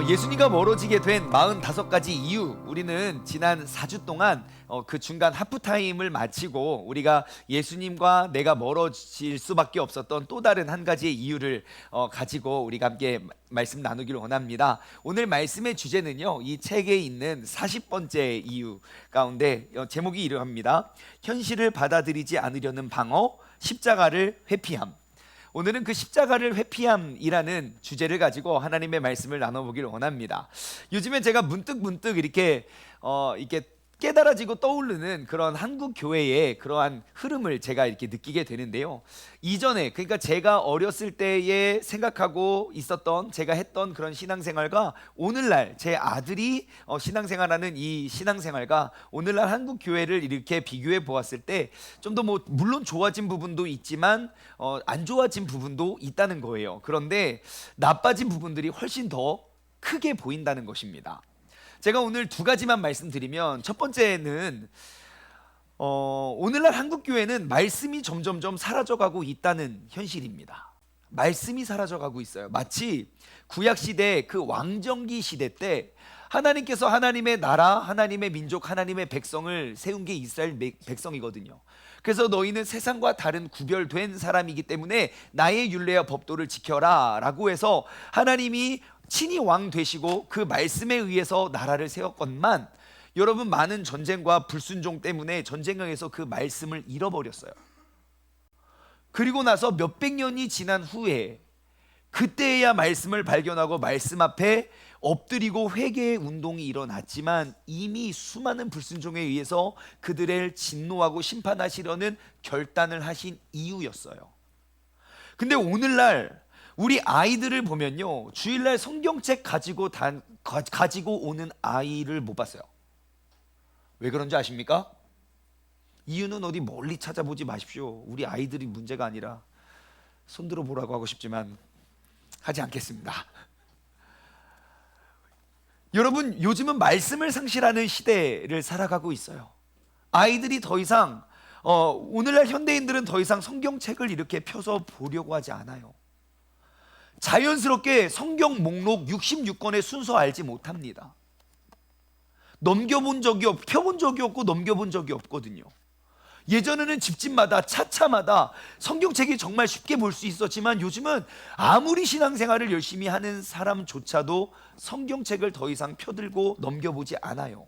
예수님과 멀어지게 된 45가지 이유, 우리는 지난 4주 동안 그 중간 하프타임을 마치고 우리가 예수님과 내가 멀어질 수밖에 없었던 또 다른 한 가지의 이유를 가지고 우리가 함께 말씀 나누기를 원합니다. 오늘 말씀의 주제는요, 이 책에 있는 40번째 이유 가운데 제목이 이러합니다. 현실을 받아들이지 않으려는 방어, 십자가를 회피함. 오늘은 그 십자가를 회피함이라는 주제를 가지고 하나님의 말씀을 나눠보기를 원합니다. 요즘에 제가 문득 이렇게 깨달아지고 떠오르는 그런 한국 교회의 그러한 흐름을 제가 이렇게 느끼게 되는데요. 이전에, 그러니까 제가 어렸을 때에 생각하고 있었던, 제가 했던 그런 신앙생활과 오늘날 제 아들이 신앙생활하는 이 신앙생활과 오늘날 한국 교회를 이렇게 비교해 보았을 때 좀 더 물론 좋아진 부분도 있지만 안 좋아진 부분도 있다는 거예요. 그런데 나빠진 부분들이 훨씬 더 크게 보인다는 것입니다. 제가 오늘 두 가지만 말씀드리면, 첫 번째는 오늘날 한국교회는 말씀이 점점점 사라져가고 있다는 현실입니다. 말씀이 사라져가고 있어요. 마치 구약시대 그 왕정기 시대 때 하나님께서 하나님의 나라, 하나님의 민족, 하나님의 백성을 세운 게 이스라엘 백성이거든요. 그래서 너희는 세상과 다른 구별된 사람이기 때문에 나의 율례와 법도를 지켜라 라고 해서 하나님이 친히 왕 되시고 그 말씀에 의해서 나라를 세웠건만, 여러분, 많은 전쟁과 불순종 때문에 전쟁에서 그 말씀을 잃어버렸어요. 그리고 나서 몇백 년이 지난 후에 그때야 말씀을 발견하고 말씀 앞에 엎드리고 회개의 운동이 일어났지만 이미 수많은 불순종에 의해서 그들을 진노하고 심판하시려는 결단을 하신 이유였어요. 근데 오늘날 우리 아이들을 보면요, 주일날 성경책 가지고 오는 아이를 못 봤어요. 왜 그런지 아십니까? 이유는 어디 멀리 찾아보지 마십시오. 우리 아이들이 문제가 아니라 손들어 보라고 하고 싶지만 하지 않겠습니다. 여러분, 요즘은 말씀을 상실하는 시대를 살아가고 있어요. 아이들이 더 이상 오늘날 현대인들은 더 이상 성경책을 이렇게 펴서 보려고 하지 않아요. 자연스럽게 성경 목록 66권의 순서 알지 못합니다. 펴본 적이 없고 넘겨본 적이 없거든요. 예전에는 집집마다 차차마다 성경책이 정말 쉽게 볼 수 있었지만 요즘은 아무리 신앙생활을 열심히 하는 사람조차도 성경책을 더 이상 펴들고 넘겨보지 않아요.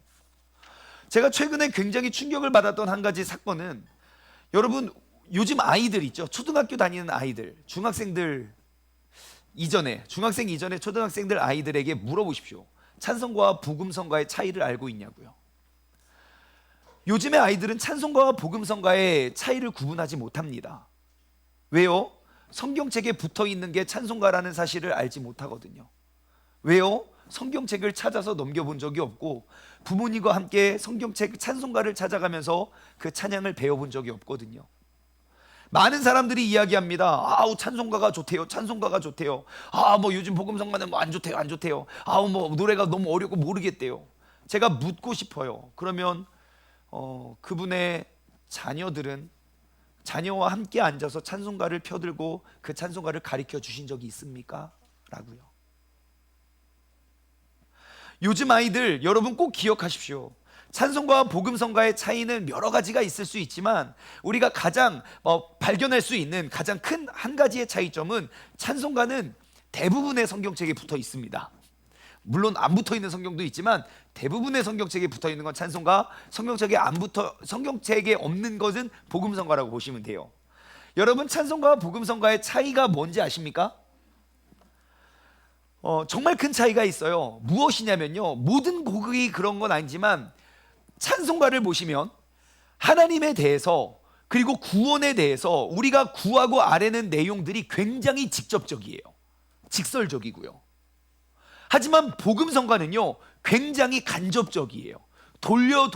제가 최근에 굉장히 충격을 받았던 한 가지 사건은, 여러분, 요즘 아이들 있죠, 초등학교 다니는 아이들, 중학생 이전에 초등학생들 아이들에게 물어보십시오. 찬송가와 복음성가의 차이를 알고 있냐고요. 요즘의 아이들은 찬송가와 복음성가의 차이를 구분하지 못합니다. 왜요? 성경책에 붙어있는 게 찬송가라는 사실을 알지 못하거든요. 왜요? 성경책을 찾아서 넘겨본 적이 없고 부모님과 함께 성경책 찬송가를 찾아가면서 그 찬양을 배워본 적이 없거든요. 많은 사람들이 이야기합니다. 아우, 찬송가가 좋대요. 찬송가가 좋대요. 요즘 복음성가는 안 좋대요. 노래가 너무 어렵고 모르겠대요. 제가 묻고 싶어요. 그러면 그분의 자녀들은 자녀와 함께 앉아서 찬송가를 펴들고 그 찬송가를 가르쳐 주신 적이 있습니까? 라고요. 요즘 아이들, 여러분 꼭 기억하십시오. 찬송가와 복음성가의 차이는 여러 가지가 있을 수 있지만 우리가 가장 발견할 수 있는 가장 큰 한 가지의 차이점은, 찬송가는 대부분의 성경책에 붙어 있습니다. 물론 안 붙어 있는 성경도 있지만 대부분의 성경책에 붙어 있는 건 찬송가, 성경책에 없는 것은 복음성가라고 보시면 돼요. 여러분, 찬송가와 복음성가의 차이가 뭔지 아십니까? 정말 큰 차이가 있어요. 무엇이냐면요, 모든 곡이 그런 건 아니지만 찬송가를 보시면 하나님에 대해서, 그리고 구원에 대해서 우리가 구하고 아뢰는 내용들이 굉장히 직접적이에요. 직설적이고요. 하지만 복음성가는요, 굉장히 간접적이에요. 돌려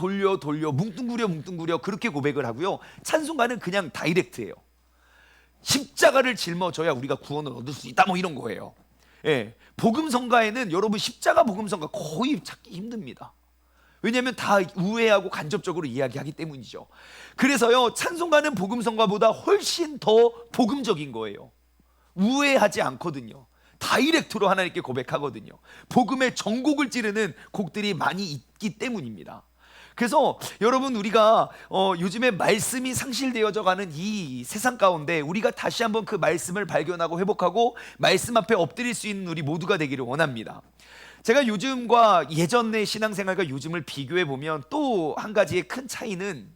뭉뚱그려 그렇게 고백을 하고요. 찬송가는 그냥 다이렉트예요. 십자가를 짊어져야 우리가 구원을 얻을 수 있다, 이런 거예요. 예, 복음성가에는 여러분 십자가 복음성가 거의 찾기 힘듭니다. 왜냐하면 다 우회하고 간접적으로 이야기하기 때문이죠. 그래서요, 찬송가는 복음성가보다 훨씬 더 복음적인 거예요. 우회하지 않거든요. 다이렉트로 하나님께 고백하거든요. 복음의 전곡을 찌르는 곡들이 많이 있기 때문입니다. 그래서 여러분, 우리가 요즘에 말씀이 상실되어져 가는 이 세상 가운데 우리가 다시 한번 그 말씀을 발견하고 회복하고 말씀 앞에 엎드릴 수 있는 우리 모두가 되기를 원합니다. 제가 요즘과 예전의 신앙생활과 요즘을 비교해 보면 또 한 가지의 큰 차이는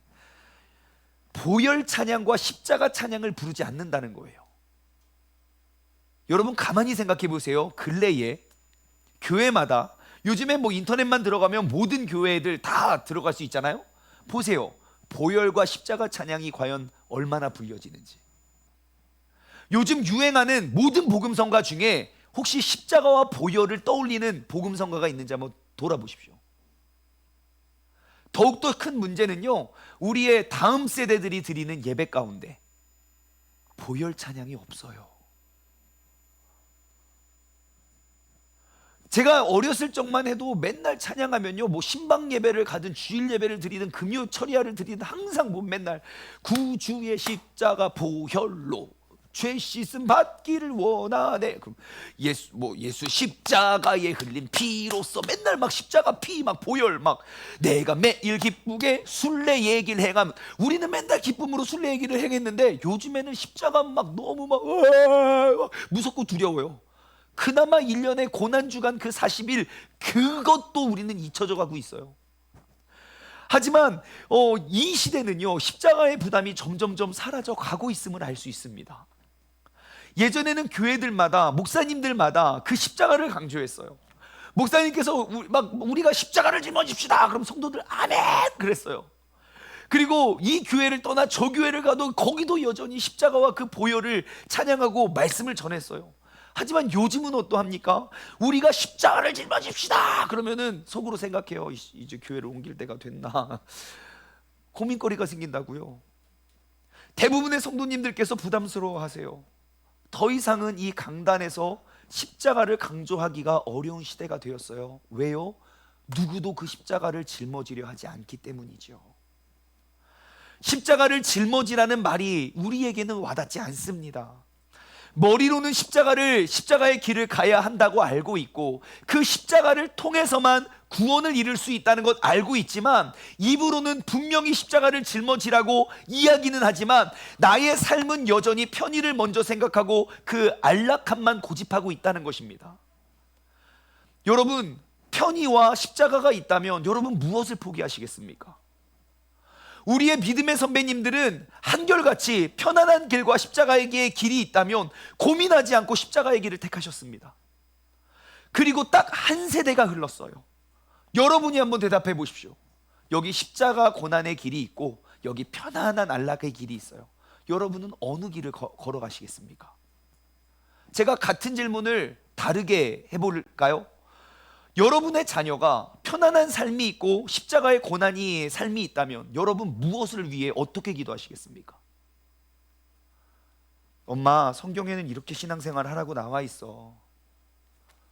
보혈 찬양과 십자가 찬양을 부르지 않는다는 거예요. 여러분, 가만히 생각해 보세요. 근래에 교회마다, 요즘에 뭐 인터넷만 들어가면 모든 교회들 다 들어갈 수 있잖아요. 보세요. 보혈과 십자가 찬양이 과연 얼마나 불려지는지. 요즘 유행하는 모든 복음성가 중에 혹시 십자가와 보혈을 떠올리는 복음성가가 있는지 한번 돌아보십시오. 더욱더 큰 문제는요, 우리의 다음 세대들이 드리는 예배 가운데 보혈 찬양이 없어요. 제가 어렸을 적만 해도 맨날 찬양하면요, 뭐 신방 예배를 가든 주일 예배를 드리든 금요 철야를 드리든 항상 뭐 맨날 구주의 십자가 보혈로 죄 씻음 받기를 원하네. 그럼 예수 십자가에 흘린 피로써 맨날 막 십자가 피 막 보혈 막 내가 매일 기쁘게 순례 얘기를 행하면, 우리는 맨날 기쁨으로 순례 얘기를 행했는데 요즘에는 십자가 막 너무 막 무섭고 두려워요. 그나마 1년의 고난주간 그 40일, 그것도 우리는 잊혀져 가고 있어요. 하지만 이 시대는요, 십자가의 부담이 점점점 사라져 가고 있음을 알 수 있습니다. 예전에는 교회들마다, 목사님들마다 그 십자가를 강조했어요. 목사님께서 막 우리가 십자가를 짊어집시다 그럼 성도들 아멘 그랬어요. 그리고 이 교회를 떠나 저 교회를 가도 거기도 여전히 십자가와 그 보혈을 찬양하고 말씀을 전했어요. 하지만 요즘은 어떠합니까? 우리가 십자가를 짊어집시다 그러면은 속으로 생각해요. 이제 교회를 옮길 때가 됐나 고민거리가 생긴다고요. 대부분의 성도님들께서 부담스러워하세요. 더 이상은 이 강단에서 십자가를 강조하기가 어려운 시대가 되었어요. 왜요? 누구도 그 십자가를 짊어지려 하지 않기 때문이죠. 십자가를 짊어지라는 말이 우리에게는 와닿지 않습니다. 머리로는 십자가의 길을 가야 한다고 알고 있고 그 십자가를 통해서만 구원을 이룰 수 있다는 것 알고 있지만, 입으로는 분명히 십자가를 짊어지라고 이야기는 하지만 나의 삶은 여전히 편의를 먼저 생각하고 그 안락함만 고집하고 있다는 것입니다. 여러분, 편의와 십자가가 있다면 여러분 무엇을 포기하시겠습니까? 우리의 믿음의 선배님들은 한결같이 편안한 길과 십자가의 길이 있다면 고민하지 않고 십자가의 길을 택하셨습니다. 그리고 딱 한 세대가 흘렀어요. 여러분이 한번 대답해 보십시오. 여기 십자가 고난의 길이 있고 여기 편안한 안락의 길이 있어요. 여러분은 어느 길을 걸어가시겠습니까? 제가 같은 질문을 다르게 해볼까요? 여러분의 자녀가 편안한 삶이 있고 십자가의 고난이 삶이 있다면 여러분 무엇을 위해 어떻게 기도하시겠습니까? 엄마, 성경에는 이렇게 신앙생활 하라고 나와 있어.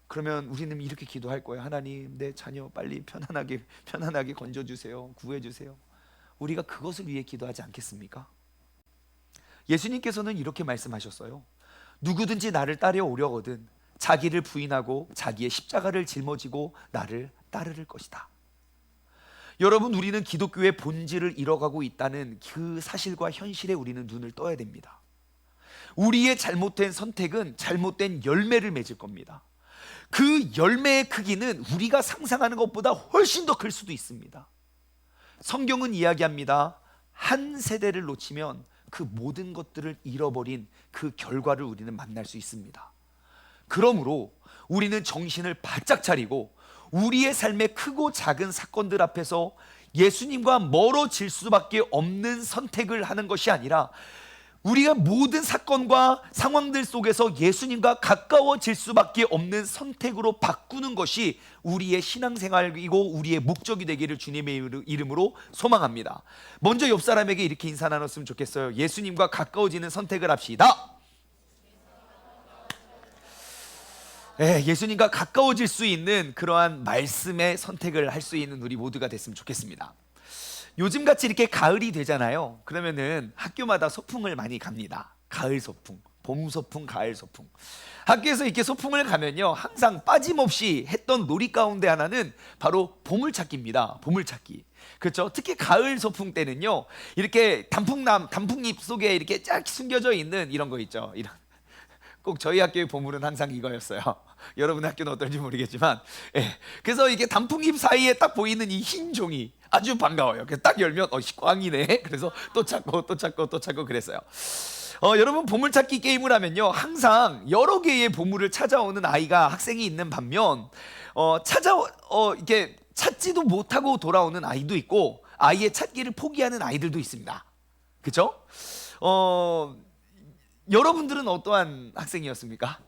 그러면 우리는 이렇게 기도할 거예요. 하나님, 내 자녀 빨리 편안하게 건져주세요. 구해주세요. 우리가 그것을 위해 기도하지 않겠습니까? 예수님께서는 이렇게 말씀하셨어요. 누구든지 나를 따라오려거든 자기를 부인하고 자기의 십자가를 짊어지고 나를 따르를 것이다. 여러분, 우리는 기독교의 본질을 잃어가고 있다는 그 사실과 현실에 우리는 눈을 떠야 됩니다. 우리의 잘못된 선택은 잘못된 열매를 맺을 겁니다. 그 열매의 크기는 우리가 상상하는 것보다 훨씬 더 클 수도 있습니다. 성경은 이야기합니다. 한 세대를 놓치면 그 모든 것들을 잃어버린 그 결과를 우리는 만날 수 있습니다. 그러므로 우리는 정신을 바짝 차리고 우리의 삶의 크고 작은 사건들 앞에서 예수님과 멀어질 수밖에 없는 선택을 하는 것이 아니라 우리가 모든 사건과 상황들 속에서 예수님과 가까워질 수밖에 없는 선택으로 바꾸는 것이 우리의 신앙생활이고 우리의 목적이 되기를 주님의 이름으로 소망합니다. 먼저 옆 사람에게 이렇게 인사 나눴으면 좋겠어요. 예수님과 가까워지는 선택을 합시다. 예수님과 가까워질 수 있는 그러한 말씀의 선택을 할 수 있는 우리 모두가 됐으면 좋겠습니다. 요즘같이 이렇게 가을이 되잖아요. 그러면은 학교마다 소풍을 많이 갑니다. 가을 소풍, 봄 소풍, 가을 소풍. 학교에서 이렇게 소풍을 가면요, 항상 빠짐없이 했던 놀이 가운데 하나는 바로 보물찾기입니다. 보물찾기. 그렇죠? 특히 가을 소풍 때는요, 이렇게 단풍잎 속에 이렇게 쫙 숨겨져 있는 이런 거 있죠. 이런. 꼭 저희 학교의 보물은 항상 이거였어요. 여러분 학교는 어떨지 모르겠지만, 예. 그래서 이게 단풍잎 사이에 딱 보이는 이 흰 종이 아주 반가워요. 그래서 딱 열면 꽝이네. 그래서 또 찾고 또 찾고 또 찾고 그랬어요. 여러분, 보물찾기 게임을 하면요, 항상 여러 개의 보물을 찾아오는 아이가 학생이 있는 반면, 이렇게 찾지도 못하고 돌아오는 아이도 있고, 아이의 찾기를 포기하는 아이들도 있습니다. 그렇죠? 여러분들은 어떠한 학생이었습니까?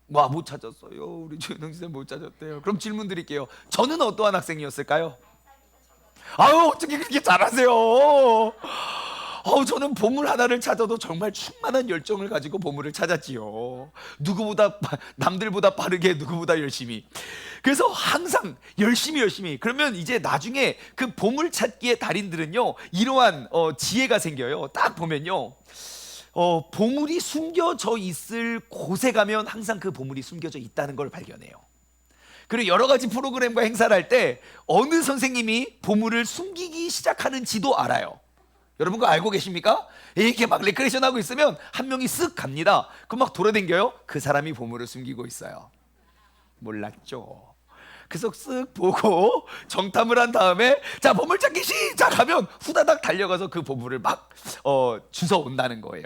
와, 못 찾았어요. 우리 조현웅 선생 못 찾았대요. 그럼 질문 드릴게요. 저는 어떠한 학생이었을까요? 아유, 어떻게 그렇게 잘하세요? 저는 보물 하나를 찾아도 정말 충만한 열정을 가지고 보물을 찾았지요. 누구보다, 남들보다 빠르게, 누구보다 열심히. 그래서 항상 열심히. 그러면 이제 나중에 그 보물 찾기의 달인들은요, 이러한 지혜가 생겨요. 딱 보면요, 보물이 숨겨져 있을 곳에 가면 항상 그 보물이 숨겨져 있다는 걸 발견해요. 그리고 여러 가지 프로그램과 행사를 할 때 어느 선생님이 보물을 숨기기 시작하는지도 알아요. 여러분 그거 알고 계십니까? 이렇게 막 레크레이션 하고 있으면 한 명이 쓱 갑니다. 그럼 막 돌아다녀요. 그 사람이 보물을 숨기고 있어요. 몰랐죠. 그래서 쓱 보고 정탐을 한 다음에 자, 보물찾기 시작하면 후다닥 달려가서 그 보물을 막 주워온다는 거예요.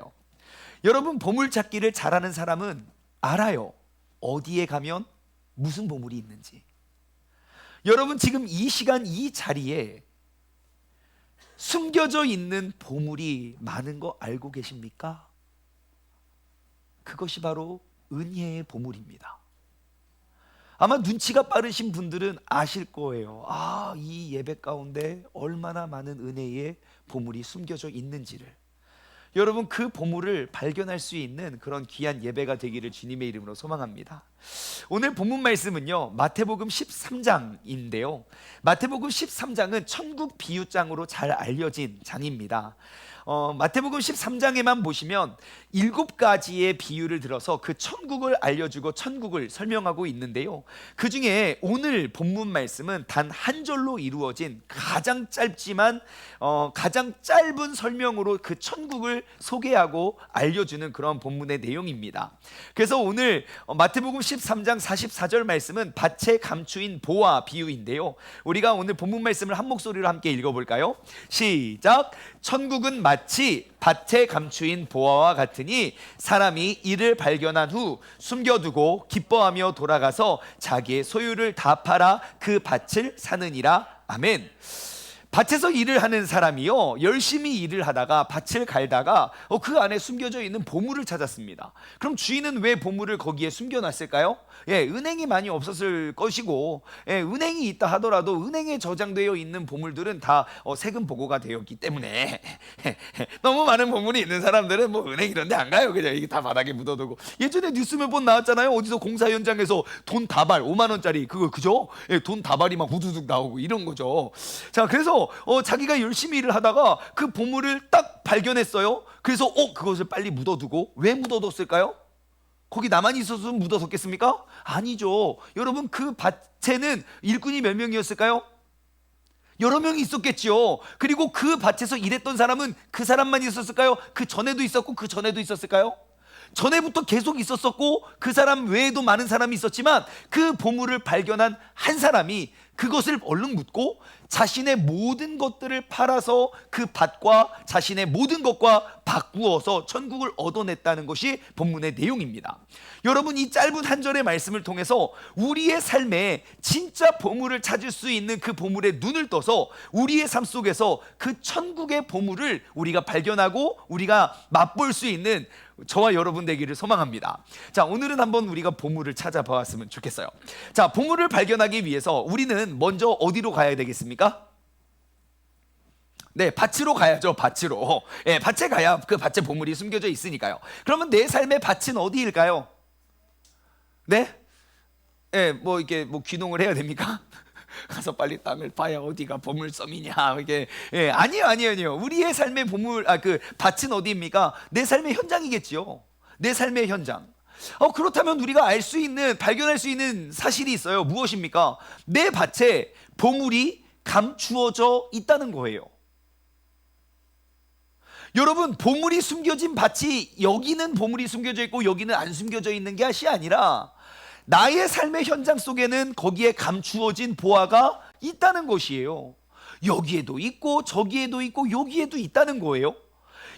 여러분, 보물찾기를 잘하는 사람은 알아요. 어디에 가면 무슨 보물이 있는지. 여러분, 지금 이 시간 이 자리에 숨겨져 있는 보물이 많은 거 알고 계십니까? 그것이 바로 은혜의 보물입니다. 아마 눈치가 빠르신 분들은 아실 거예요. 이 예배 가운데 얼마나 많은 은혜의 보물이 숨겨져 있는지를. 여러분, 그 보물을 발견할 수 있는 그런 귀한 예배가 되기를 주님의 이름으로 소망합니다. 오늘 본문 말씀은요, 마태복음 13장인데요 마태복음 13장은 천국 비유장으로 잘 알려진 장입니다. 마태복음 13장에만 보시면 7가지의 비유를 들어서 그 천국을 알려주고 천국을 설명하고 있는데요, 그 중에 오늘 본문 말씀은 단 한 절로 이루어진 가장 짧지만 가장 짧은 설명으로 그 천국을 소개하고 알려주는 그런 본문의 내용입니다. 그래서 오늘 마태복음 13장 44절 말씀은 밭에 감추인 보화 비유인데요, 우리가 오늘 본문 말씀을 한 목소리로 함께 읽어볼까요? 시작. 천국은 마치 밭에 감추인 보화와 같으니 사람이 이를 발견한 후 숨겨두고 기뻐하며 돌아가서 자기의 소유를 다 팔아 그 밭을 사느니라. 아멘. 밭에서 일을 하는 사람이요, 열심히 일을 하다가 밭을 갈다가 그 안에 숨겨져 있는 보물을 찾았습니다. 그럼 주인은 왜 보물을 거기에 숨겨놨을까요? 은행이 많이 없었을 것이고, 은행이 있다 하더라도 은행에 저장되어 있는 보물들은 다 세금 보고가 되었기 때문에 너무 많은 보물이 있는 사람들은 뭐 은행 이런 데 안 가요. 그냥 이게 다 바닥에 묻어두고. 예전에 뉴스 몇 번 나왔잖아요. 어디서 공사 현장에서 돈 다발 5만 원짜리 그거 그죠? 돈 다발이 막 우두둑 나오고 이런 거죠. 자, 그래서 자기가 열심히 일을 하다가 그 보물을 딱 발견했어요. 그래서 그것을 빨리 묻어두고. 왜 묻어뒀을까요? 거기 나만 있어서 묻어뒀겠습니까? 아니죠. 여러분, 그 밭에는 일꾼이 몇 명이었을까요? 여러 명이 있었겠죠. 그리고 그 밭에서 일했던 사람은 그 사람만 있었을까요? 그 전에도 있었고 그 전에도 있었을까요? 전에부터 계속 있었었고 그 사람 외에도 많은 사람이 있었지만 그 보물을 발견한 한 사람이 그것을 얼른 묻고 자신의 모든 것들을 팔아서 그 밭과 자신의 모든 것과 바꾸어서 천국을 얻어냈다는 것이 본문의 내용입니다. 여러분, 이 짧은 한 절의 말씀을 통해서 우리의 삶에 진짜 보물을 찾을 수 있는 그 보물에 눈을 떠서 우리의 삶 속에서 그 천국의 보물을 우리가 발견하고 우리가 맛볼 수 있는 저와 여러분 되기를 소망합니다. 자, 오늘은 한번 우리가 보물을 찾아보았으면 좋겠어요. 자, 보물을 발견하기 위해서 우리는 먼저 어디로 가야 되겠습니까? 네, 밭으로 가야죠. 밭으로. 밭에 가야 그 밭에 보물이 숨겨져 있으니까요. 그러면 내 삶의 밭은 어디일까요? 네? 뭐 이렇게 뭐 귀농을 해야 됩니까? 가서 빨리 땅을 파야 어디가 보물섬이냐. 이게 아니에요. 우리의 삶의 그 밭은 어디입니까? 내 삶의 현장이겠지요. 내 삶의 현장. 그렇다면 우리가 발견할 수 있는 사실이 있어요. 무엇입니까? 내 밭에 보물이 감추어져 있다는 거예요. 여러분, 보물이 숨겨진 밭이 여기는 보물이 숨겨져 있고 여기는 안 숨겨져 있는 것이 아니라 나의 삶의 현장 속에는 거기에 감추어진 보화가 있다는 것이에요. 여기에도 있고 저기에도 있고 여기에도 있다는 거예요.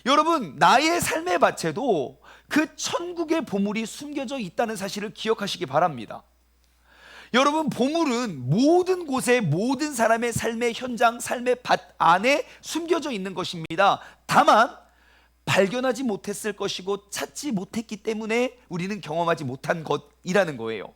여러분, 나의 삶의 밭에도 그 천국의 보물이 숨겨져 있다는 사실을 기억하시기 바랍니다. 여러분, 보물은 모든 곳에 모든 사람의 삶의 현장, 삶의 밭 안에 숨겨져 있는 것입니다. 다만 발견하지 못했을 것이고 찾지 못했기 때문에 우리는 경험하지 못한 것이라는 거예요.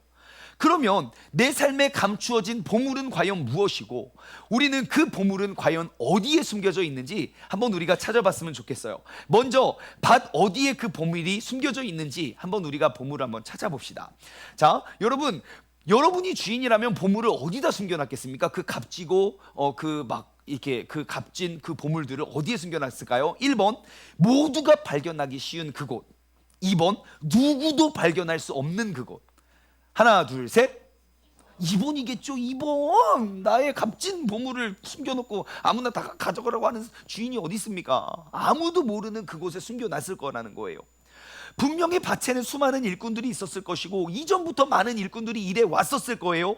그러면 내 삶에 감추어진 보물은 과연 무엇이고 우리는 그 보물은 과연 어디에 숨겨져 있는지 한번 우리가 찾아봤으면 좋겠어요. 먼저 밭 어디에 그 보물이 숨겨져 있는지 한번 우리가 보물을 한번 찾아봅시다. 자, 여러분이 주인이라면 보물을 어디다 숨겨놨겠습니까? 그 값지고 이렇게 그 값진 그 보물들을 어디에 숨겨놨을까요? 1번, 모두가 발견하기 쉬운 그곳. 2번, 누구도 발견할 수 없는 그곳. 하나, 둘, 셋. 2번이겠죠. 2번. 나의 값진 보물을 숨겨놓고 아무나 다 가져가라고 하는 주인이 어디 있습니까? 아무도 모르는 그곳에 숨겨놨을 거라는 거예요. 분명히 밭에는 수많은 일꾼들이 있었을 것이고 이전부터 많은 일꾼들이 일해 왔었을 거예요.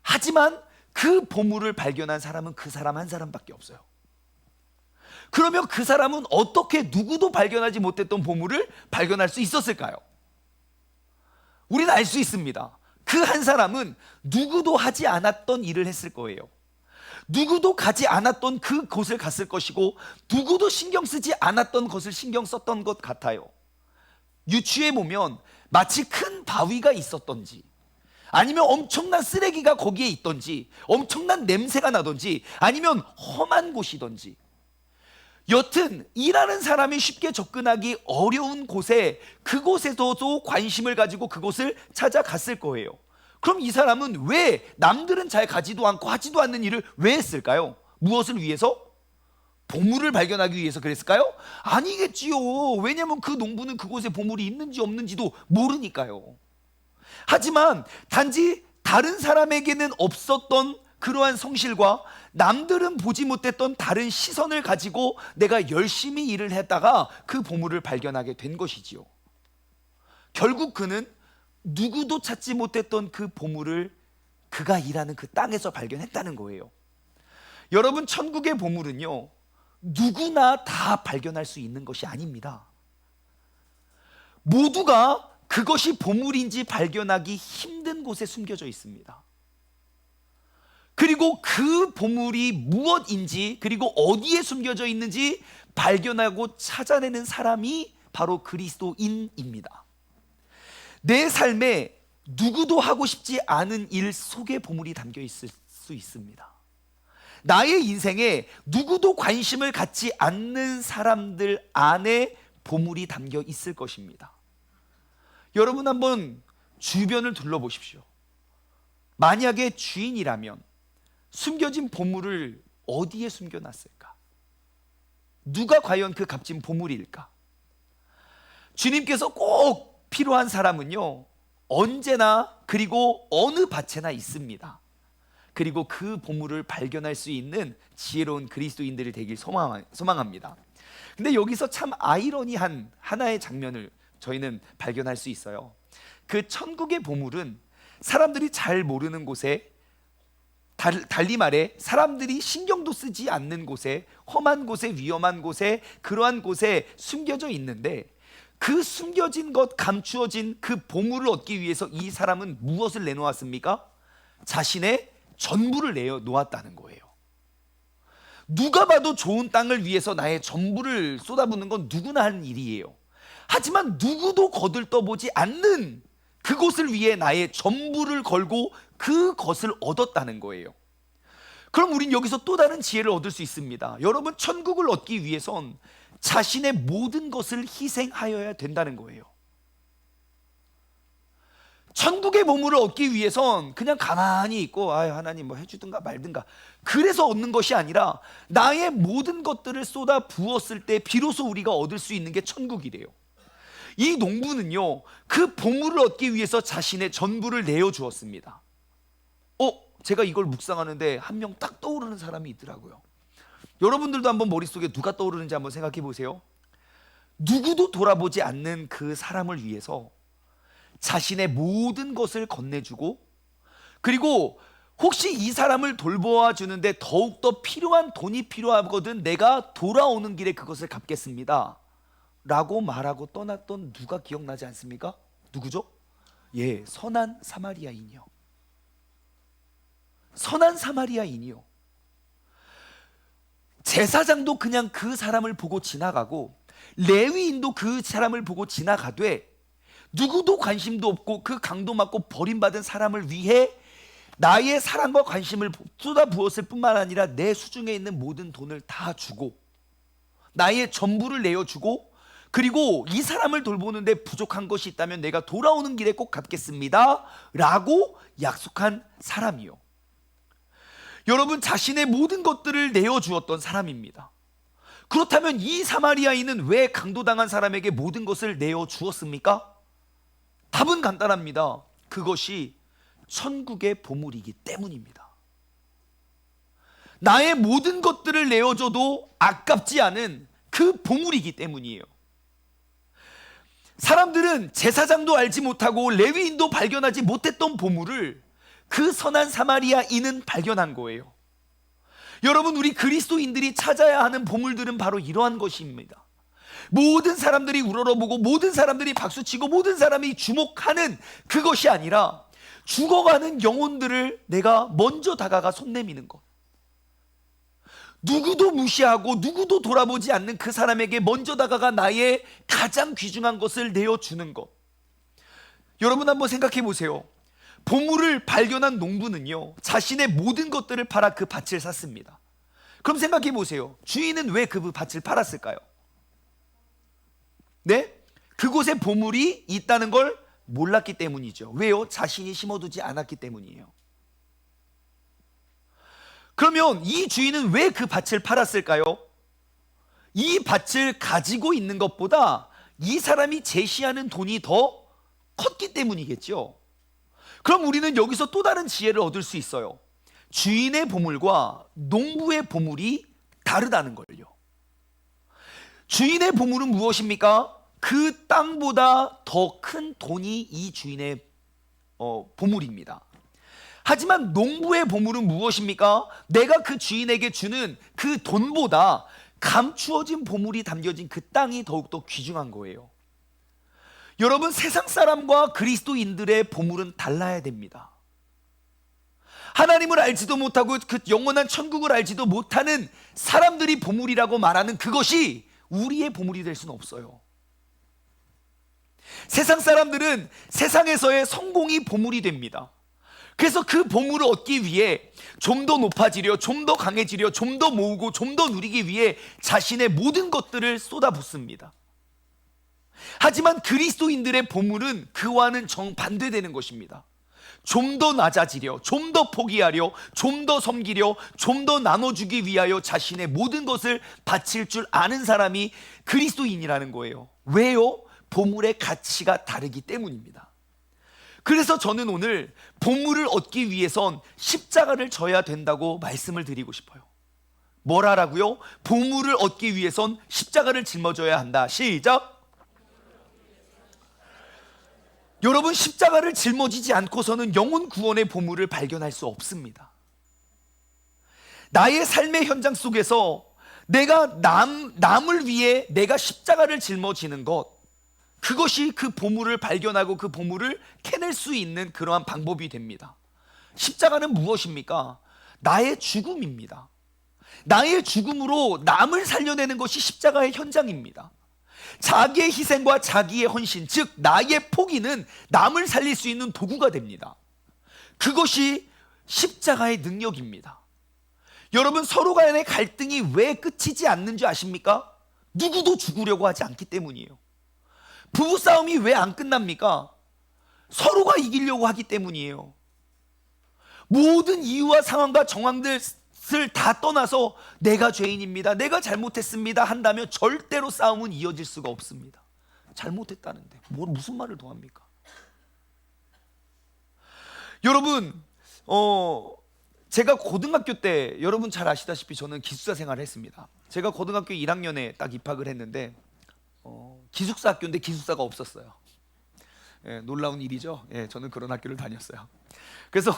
하지만 그 보물을 발견한 사람은 그 사람 한 사람밖에 없어요. 그러면 그 사람은 어떻게 누구도 발견하지 못했던 보물을 발견할 수 있었을까요? 우리는 알 수 있습니다. 그 한 사람은 누구도 하지 않았던 일을 했을 거예요. 누구도 가지 않았던 그 곳을 갔을 것이고 누구도 신경 쓰지 않았던 것을 신경 썼던 것 같아요. 유추해 보면 마치 큰 바위가 있었던지 아니면 엄청난 쓰레기가 거기에 있던지 엄청난 냄새가 나던지 아니면 험한 곳이던지 여튼 일하는 사람이 쉽게 접근하기 어려운 곳에 그곳에서도 관심을 가지고 그곳을 찾아갔을 거예요. 그럼 이 사람은 왜 남들은 잘 가지도 않고 하지도 않는 일을 왜 했을까요? 무엇을 위해서? 보물을 발견하기 위해서 그랬을까요? 아니겠지요. 왜냐하면 그 농부는 그곳에 보물이 있는지 없는지도 모르니까요. 하지만 단지 다른 사람에게는 없었던 그러한 성실과 남들은 보지 못했던 다른 시선을 가지고 내가 열심히 일을 했다가 그 보물을 발견하게 된 것이지요. 결국 그는 누구도 찾지 못했던 그 보물을 그가 일하는 그 땅에서 발견했다는 거예요. 여러분, 천국의 보물은요, 누구나 다 발견할 수 있는 것이 아닙니다. 모두가 그것이 보물인지 발견하기 힘든 곳에 숨겨져 있습니다. 그리고 그 보물이 무엇인지 그리고 어디에 숨겨져 있는지 발견하고 찾아내는 사람이 바로 그리스도인입니다. 내 삶에 누구도 하고 싶지 않은 일 속에 보물이 담겨 있을 수 있습니다. 나의 인생에 누구도 관심을 갖지 않는 사람들 안에 보물이 담겨 있을 것입니다. 여러분, 한번 주변을 둘러보십시오. 만약에 주인이라면 숨겨진 보물을 어디에 숨겨놨을까? 누가 과연 그 값진 보물일까? 주님께서 꼭 필요한 사람은요, 언제나 그리고 어느 밭에나 있습니다. 그리고 그 보물을 발견할 수 있는 지혜로운 그리스도인들이 되길 소망합니다. 근데 여기서 참 아이러니한 하나의 장면을 저희는 발견할 수 있어요. 그 천국의 보물은 사람들이 잘 모르는 곳에, 달리 말해 사람들이 신경도 쓰지 않는 곳에, 험한 곳에, 위험한 곳에, 그러한 곳에 숨겨져 있는데 그 숨겨진 것, 감추어진 그 보물을 얻기 위해서 이 사람은 무엇을 내놓았습니까? 자신의 전부를 내놓았다는 거예요. 누가 봐도 좋은 땅을 위해서 나의 전부를 쏟아붓는 건 누구나 하는 일이에요. 하지만 누구도 거들떠보지 않는 그곳을 위해 나의 전부를 걸고 그것을 얻었다는 거예요. 그럼 우린 여기서 또 다른 지혜를 얻을 수 있습니다. 여러분, 천국을 얻기 위해선 자신의 모든 것을 희생하여야 된다는 거예요. 천국의 보물을 얻기 위해선 그냥 가만히 있고 하나님 뭐 해주든가 말든가 그래서 얻는 것이 아니라 나의 모든 것들을 쏟아 부었을 때 비로소 우리가 얻을 수 있는 게 천국이래요. 이 농부는요, 그 보물을 얻기 위해서 자신의 전부를 내어주었습니다. 제가 이걸 묵상하는데 한 명 딱 떠오르는 사람이 있더라고요. 여러분들도 한번 머릿속에 누가 떠오르는지 한번 생각해 보세요. 누구도 돌아보지 않는 그 사람을 위해서 자신의 모든 것을 건네주고, 그리고 혹시 이 사람을 돌보아 주는데 더욱더 필요한 돈이 필요하거든 내가 돌아오는 길에 그것을 갚겠습니다 라고 말하고 떠났던 누가 기억나지 않습니까? 누구죠? 선한 사마리아인이요. 선한 사마리아인이요. 제사장도 그냥 그 사람을 보고 지나가고 레위인도 그 사람을 보고 지나가되 누구도 관심도 없고 그 강도 맞고 버림받은 사람을 위해 나의 사랑과 관심을 쏟아부었을 뿐만 아니라 내 수중에 있는 모든 돈을 다 주고 나의 전부를 내어주고, 그리고 이 사람을 돌보는데 부족한 것이 있다면 내가 돌아오는 길에 꼭 갚겠습니다 라고 약속한 사람이요. 여러분, 자신의 모든 것들을 내어주었던 사람입니다. 그렇다면 이 사마리아인은 왜 강도당한 사람에게 모든 것을 내어주었습니까? 답은 간단합니다. 그것이 천국의 보물이기 때문입니다. 나의 모든 것들을 내어줘도 아깝지 않은 그 보물이기 때문이에요. 사람들은 제사장도 알지 못하고 레위인도 발견하지 못했던 보물을 그 선한 사마리아인은 발견한 거예요. 여러분, 우리 그리스도인들이 찾아야 하는 보물들은 바로 이러한 것입니다. 모든 사람들이 우러러보고 모든 사람들이 박수치고 모든 사람이 주목하는 그것이 아니라 죽어가는 영혼들을 내가 먼저 다가가 손 내미는 것, 누구도 무시하고 누구도 돌아보지 않는 그 사람에게 먼저 다가가 나의 가장 귀중한 것을 내어주는 것. 여러분, 한번 생각해 보세요. 보물을 발견한 농부는요, 자신의 모든 것들을 팔아 그 밭을 샀습니다. 그럼 생각해 보세요. 주인은 왜 그 밭을 팔았을까요? 네? 그곳에 보물이 있다는 걸 몰랐기 때문이죠. 왜요? 자신이 심어두지 않았기 때문이에요. 그러면 이 주인은 왜 그 밭을 팔았을까요? 이 밭을 가지고 있는 것보다 이 사람이 제시하는 돈이 더 컸기 때문이겠죠. 그럼 우리는 여기서 또 다른 지혜를 얻을 수 있어요. 주인의 보물과 농부의 보물이 다르다는 걸요. 주인의 보물은 무엇입니까? 그 땅보다 더 큰 돈이 이 주인의 보물입니다. 하지만 농부의 보물은 무엇입니까? 내가 그 주인에게 주는 그 돈보다 감추어진 보물이 담겨진 그 땅이 더욱더 귀중한 거예요. 여러분, 세상 사람과 그리스도인들의 보물은 달라야 됩니다. 하나님을 알지도 못하고 그 영원한 천국을 알지도 못하는 사람들이 보물이라고 말하는 그것이 우리의 보물이 될 수는 없어요. 세상 사람들은 세상에서의 성공이 보물이 됩니다. 그래서 그 보물을 얻기 위해 좀 더 높아지려, 좀 더 강해지려, 좀 더 모으고 좀 더 누리기 위해 자신의 모든 것들을 쏟아붓습니다. 하지만 그리스도인들의 보물은 그와는 정반대되는 것입니다. 좀 더 낮아지려, 좀 더 포기하려, 좀 더 섬기려, 좀 더 나눠주기 위하여 자신의 모든 것을 바칠 줄 아는 사람이 그리스도인이라는 거예요. 왜요? 보물의 가치가 다르기 때문입니다. 그래서 저는 오늘 보물을 얻기 위해선 십자가를 져야 된다고 말씀을 드리고 싶어요. 뭘 하라고요? 보물을 얻기 위해선 십자가를 짊어져야 한다. 시작! 여러분, 십자가를 짊어지지 않고서는 영혼 구원의 보물을 발견할 수 없습니다. 나의 삶의 현장 속에서 내가 남을 위해 내가 십자가를 짊어지는 것, 그것이 그 보물을 발견하고 그 보물을 캐낼 수 있는 그러한 방법이 됩니다. 십자가는 무엇입니까? 나의 죽음입니다. 나의 죽음으로 남을 살려내는 것이 십자가의 현장입니다. 자기의 희생과 자기의 헌신, 즉 나의 포기는 남을 살릴 수 있는 도구가 됩니다. 그것이 십자가의 능력입니다. 여러분, 서로 간의 갈등이 왜 끝이지 않는 줄 아십니까? 누구도 죽으려고 하지 않기 때문이에요. 부부싸움이 왜 안 끝납니까? 서로가 이기려고 하기 때문이에요. 모든 이유와 상황과 정황들을 다 떠나서 내가 죄인입니다, 내가 잘못했습니다 한다면 절대로 싸움은 이어질 수가 없습니다. 잘못했다는데 무슨 말을 더 합니까? 여러분, 제가 고등학교 때, 여러분 잘 아시다시피 저는 기숙사 생활을 했습니다. 제가 고등학교 1학년에 딱 입학을 했는데 기숙사 학교인데 기숙사가 없었어요. 예, 놀라운 일이죠. 예, 저는 그런 학교를 다녔어요. 그래서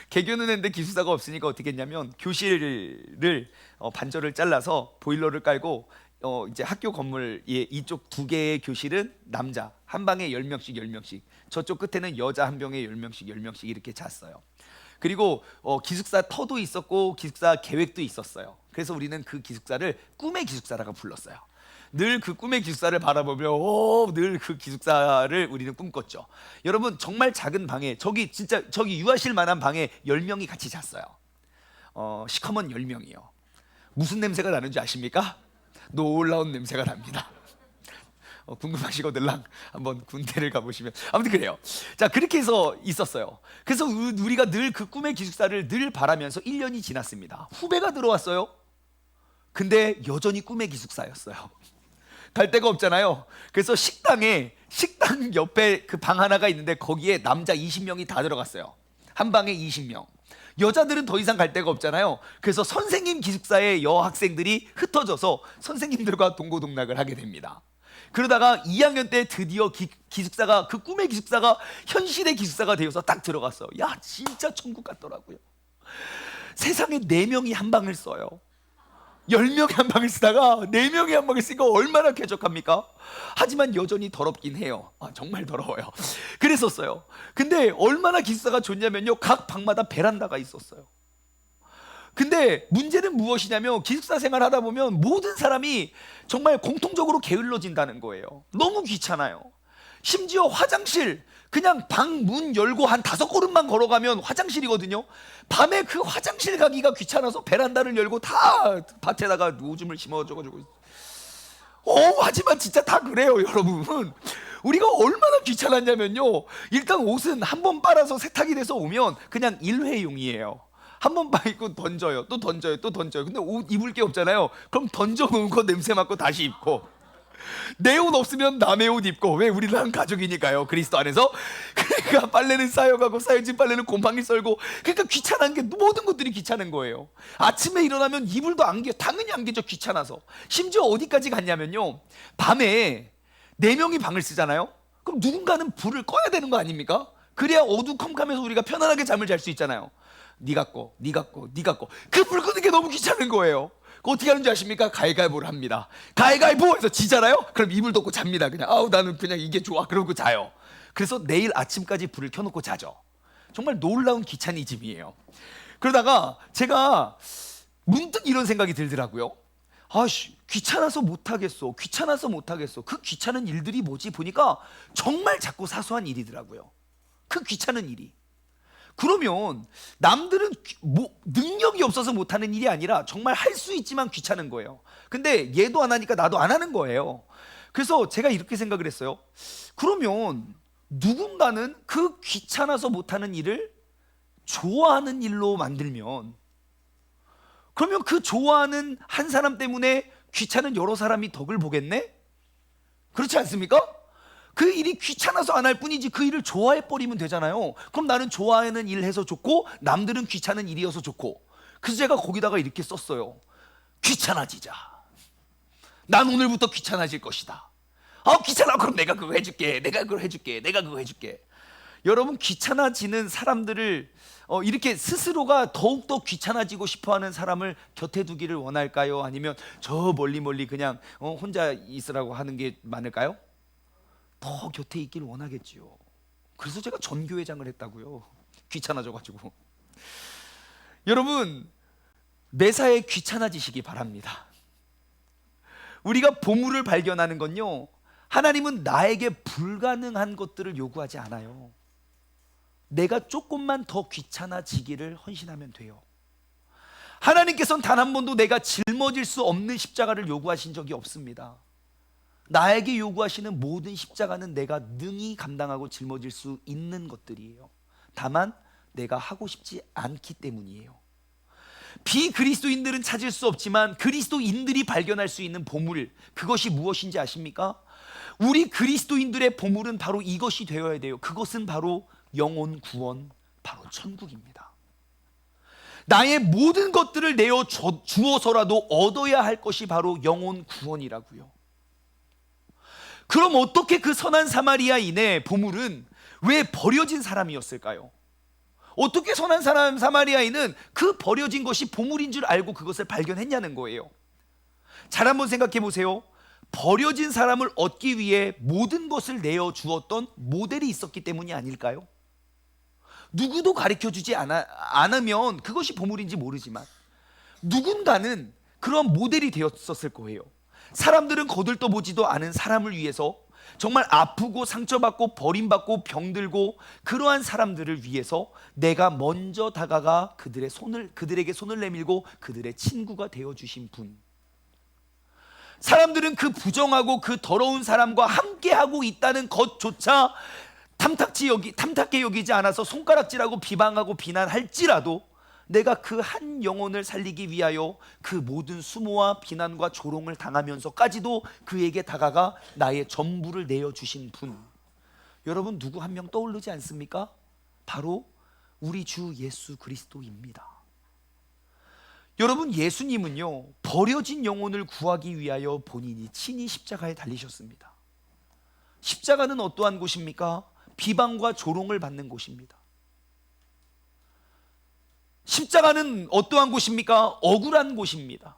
개교는 했는데 기숙사가 없으니까 어떻게 했냐면 교실을 반절을 잘라서 보일러를 깔고 이제 학교 건물 이쪽 두 개의 교실은 남자 한 방에 10명씩 10명씩, 저쪽 끝에는 여자 한 병에 10명씩 10명씩 이렇게 잤어요. 그리고 기숙사 터도 있었고 기숙사 계획도 있었어요. 그래서 우리는 그 기숙사를 꿈의 기숙사라고 불렀어요. 늘 그 꿈의 기숙사를 바라보며 늘 그 기숙사를 우리는 꿈꿨죠. 여러분, 정말 작은 방에 저기 유아실 만한 방에 10명이 같이 잤어요. 시커먼 10명이요. 무슨 냄새가 나는지 아십니까? 놀라운 냄새가 납니다. 궁금하시거들랑 한번 군대를 가보시면, 아무튼 그래요. 자, 그렇게 해서 있었어요. 그래서 우리가 늘 그 꿈의 기숙사를 늘 바라면서 1년이 지났습니다. 후배가 들어왔어요. 근데 여전히 꿈의 기숙사였어요. 갈 데가 없잖아요. 그래서 식당 옆에 그 방 하나가 있는데 거기에 남자 20명이 다 들어갔어요. 한 방에 20명. 여자들은 더 이상 갈 데가 없잖아요. 그래서 선생님 기숙사에 여학생들이 흩어져서 선생님들과 동고동락을 하게 됩니다. 그러다가 2학년 때 드디어 기숙사가, 그 꿈의 기숙사가 현실의 기숙사가 되어서 딱 들어갔어요. 야, 진짜 천국 같더라고요. 세상에 4명이 한 방을 써요. 10명이 한 방을 쓰다가 4명이 한 방을 쓰니까 얼마나 쾌적합니까? 하지만 여전히 더럽긴 해요. 정말 더러워요. 그랬었어요. 근데 얼마나 기숙사가 좋냐면요, 각 방마다 베란다가 있었어요. 근데 문제는 무엇이냐면 기숙사 생활하다 보면 모든 사람이 정말 공통적으로 게을러진다는 거예요. 너무 귀찮아요. 심지어 화장실, 그냥 방 문 열고 한 5걸음만 걸어가면 화장실이거든요. 밤에 그 화장실 가기가 귀찮아서 베란다를 열고 다 밭에다가 오줌을 심어줘가지고 하지만 진짜 다 그래요, 여러분. 우리가 얼마나 귀찮았냐면요, 일단 옷은 한 번 빨아서 세탁이 돼서 오면 그냥 일회용이에요. 한 번 빨고 던져요, 또 던져요, 또 던져요. 근데 옷 입을 게 없잖아요. 그럼 던져놓은 거 냄새 맡고 다시 입고, 내 옷 없으면 남의 옷 입고. 왜? 우리는 한 가족이니까요, 그리스도 안에서. 그러니까 빨래는 쌓여가고 쌓여진 빨래는 곰팡이 썰고. 그러니까 귀찮은 게, 모든 것들이 귀찮은 거예요. 아침에 일어나면 이불도 안 개, 당연히 안 개죠, 귀찮아서. 심지어 어디까지 갔냐면요, 밤에 4명이 방을 쓰잖아요. 그럼 누군가는 불을 꺼야 되는 거 아닙니까? 그래야 어두컴컴해서 우리가 편안하게 잠을 잘 수 있잖아요. 네가 꺼, 네가 꺼, 네가 꺼. 그 불 끄는 게 너무 귀찮은 거예요. 어떻게 하는지 아십니까? 가위가위보를 합니다. 가위가위보 해서 지잖아요? 그럼 이불 덮고 잡니다. 그냥 나는 그냥 이게 좋아, 그러고 자요. 그래서 내일 아침까지 불을 켜놓고 자죠. 정말 놀라운 귀차니즘이에요. 그러다가 제가 문득 이런 생각이 들더라고요. 귀찮아서 못하겠어, 귀찮아서 못하겠어. 그 귀찮은 일들이 뭐지? 보니까 정말 작고 사소한 일이더라고요. 그 귀찮은 일이. 그러면 남들은 능력이 없어서 못하는 일이 아니라 정말 할 수 있지만 귀찮은 거예요. 근데 얘도 안 하니까 나도 안 하는 거예요. 그래서 제가 이렇게 생각을 했어요. 그러면 누군가는 그 귀찮아서 못하는 일을 좋아하는 일로 만들면, 그러면 그 좋아하는 한 사람 때문에 귀찮은 여러 사람이 덕을 보겠네? 그렇지 않습니까? 그 일이 귀찮아서 안 할 뿐이지 그 일을 좋아해버리면 되잖아요. 그럼 나는 좋아하는 일 해서 좋고 남들은 귀찮은 일이어서 좋고. 그래서 제가 거기다가 이렇게 썼어요. 귀찮아지자. 난 오늘부터 귀찮아질 것이다. 귀찮아. 그럼 내가 그거 해줄게, 내가 그거 해줄게, 내가 그거 해줄게. 여러분, 귀찮아지는 사람들을 이렇게 스스로가 더욱더 귀찮아지고 싶어하는 사람을 곁에 두기를 원할까요? 아니면 저 멀리 그냥 혼자 있으라고 하는 게 많을까요? 더 곁에 있기를 원하겠지요. 그래서 제가 전교회장을 했다고요. 귀찮아져가지고. 여러분, 매사에 귀찮아지시기 바랍니다. 우리가 보물을 발견하는 건요, 하나님은 나에게 불가능한 것들을 요구하지 않아요. 내가 조금만 더 귀찮아지기를 헌신하면 돼요. 하나님께서는 단 한 번도 내가 짊어질 수 없는 십자가를 요구하신 적이 없습니다. 나에게 요구하시는 모든 십자가는 내가 능히 감당하고 짊어질 수 있는 것들이에요. 다만 내가 하고 싶지 않기 때문이에요. 비그리스도인들은 찾을 수 없지만 그리스도인들이 발견할 수 있는 보물, 그것이 무엇인지 아십니까? 우리 그리스도인들의 보물은 바로 이것이 되어야 돼요. 그것은 바로 영혼 구원, 바로 천국입니다. 나의 모든 것들을 내어 주어서라도 얻어야 할 것이 바로 영혼 구원이라고요. 그럼 어떻게 그 선한 사마리아인의 보물은 왜 버려진 사람이었을까요? 어떻게 선한 사람 사마리아인은 그 버려진 것이 보물인 줄 알고 그것을 발견했냐는 거예요. 잘 한번 생각해 보세요. 버려진 사람을 얻기 위해 모든 것을 내어 주었던 모델이 있었기 때문이 아닐까요? 누구도 가르쳐 주지 않으면 그것이 보물인지 모르지만 누군가는 그런 모델이 되었었을 거예요. 사람들은 거들떠보지도 않은 사람을 위해서, 정말 아프고 상처받고 버림받고 병들고 그러한 사람들을 위해서 내가 먼저 다가가 그들에게 손을 내밀고 그들의 친구가 되어주신 분. 사람들은 그 부정하고 그 더러운 사람과 함께하고 있다는 것조차 탐탁해 여기지 않아서 손가락질하고 비방하고 비난할지라도 내가 그 한 영혼을 살리기 위하여 그 모든 수모와 비난과 조롱을 당하면서까지도 그에게 다가가 나의 전부를 내어주신 분. 여러분, 누구 한 명 떠오르지 않습니까? 바로 우리 주 예수 그리스도입니다. 여러분, 예수님은요, 버려진 영혼을 구하기 위하여 본인이 친히 십자가에 달리셨습니다. 십자가는 어떠한 곳입니까? 비방과 조롱을 받는 곳입니다. 십자가는 어떠한 곳입니까? 억울한 곳입니다.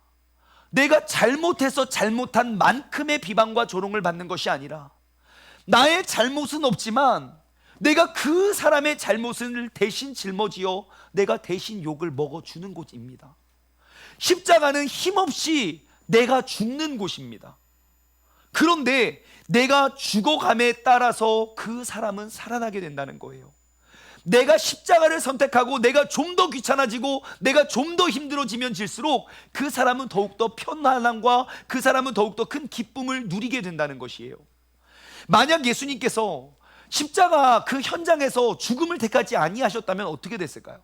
내가 잘못해서 잘못한 만큼의 비방과 조롱을 받는 것이 아니라 나의 잘못은 없지만 내가 그 사람의 잘못을 대신 짊어지어 내가 대신 욕을 먹어주는 곳입니다. 십자가는 힘없이 내가 죽는 곳입니다. 그런데 내가 죽어감에 따라서 그 사람은 살아나게 된다는 거예요. 내가 십자가를 선택하고 내가 좀 더 귀찮아지고 내가 좀 더 힘들어지면 질수록 그 사람은 더욱더 편안함과 그 사람은 더욱더 큰 기쁨을 누리게 된다는 것이에요. 만약 예수님께서 십자가 그 현장에서 죽음을 택하지 아니하셨다면 어떻게 됐을까요?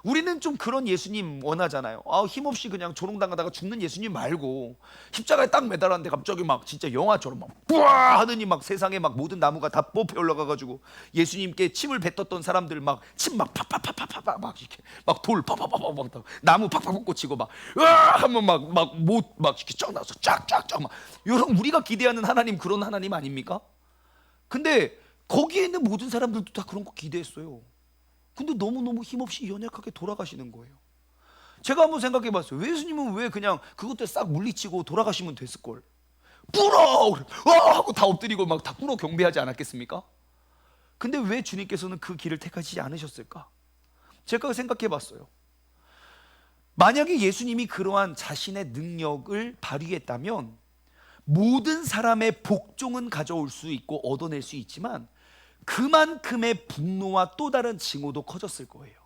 우리는 좀 그런 예수님 원하잖아요. 힘없이 그냥 조롱당하다가 죽는 예수님 말고 십자가에 딱 매달았는데 갑자기 막 진짜 영화처럼 막 뿌아 하더니 막 세상에 막 모든 나무가 다 뽑혀 올라가가지고 예수님께 침을 뱉었던 사람들 막 침 막 팍팍팍팍팍 막 이렇게 막 돌 팍팍팍팍 막 나무 팍팍팍 꽂히고 막 으아 하면 막 이렇게 쫙 나서 쫙쫙쫙 막. 여러분, 우리가 기대하는 하나님 그런 하나님 아닙니까? 근데 거기에 있는 모든 사람들도 다 그런 거 기대했어요. 근데 너무너무 힘없이 연약하게 돌아가시는 거예요. 제가 한번 생각해 봤어요. 예수님은 왜 그냥 그것들 싹 물리치고 돌아가시면 됐을걸? 꿇어! 하고 다 엎드리고 막 다 꿇어 경배하지 않았겠습니까? 근데 왜 주님께서는 그 길을 택하시지 않으셨을까? 제가 생각해 봤어요. 만약에 예수님이 그러한 자신의 능력을 발휘했다면 모든 사람의 복종은 가져올 수 있고 얻어낼 수 있지만 그만큼의 분노와 또 다른 징후도 커졌을 거예요.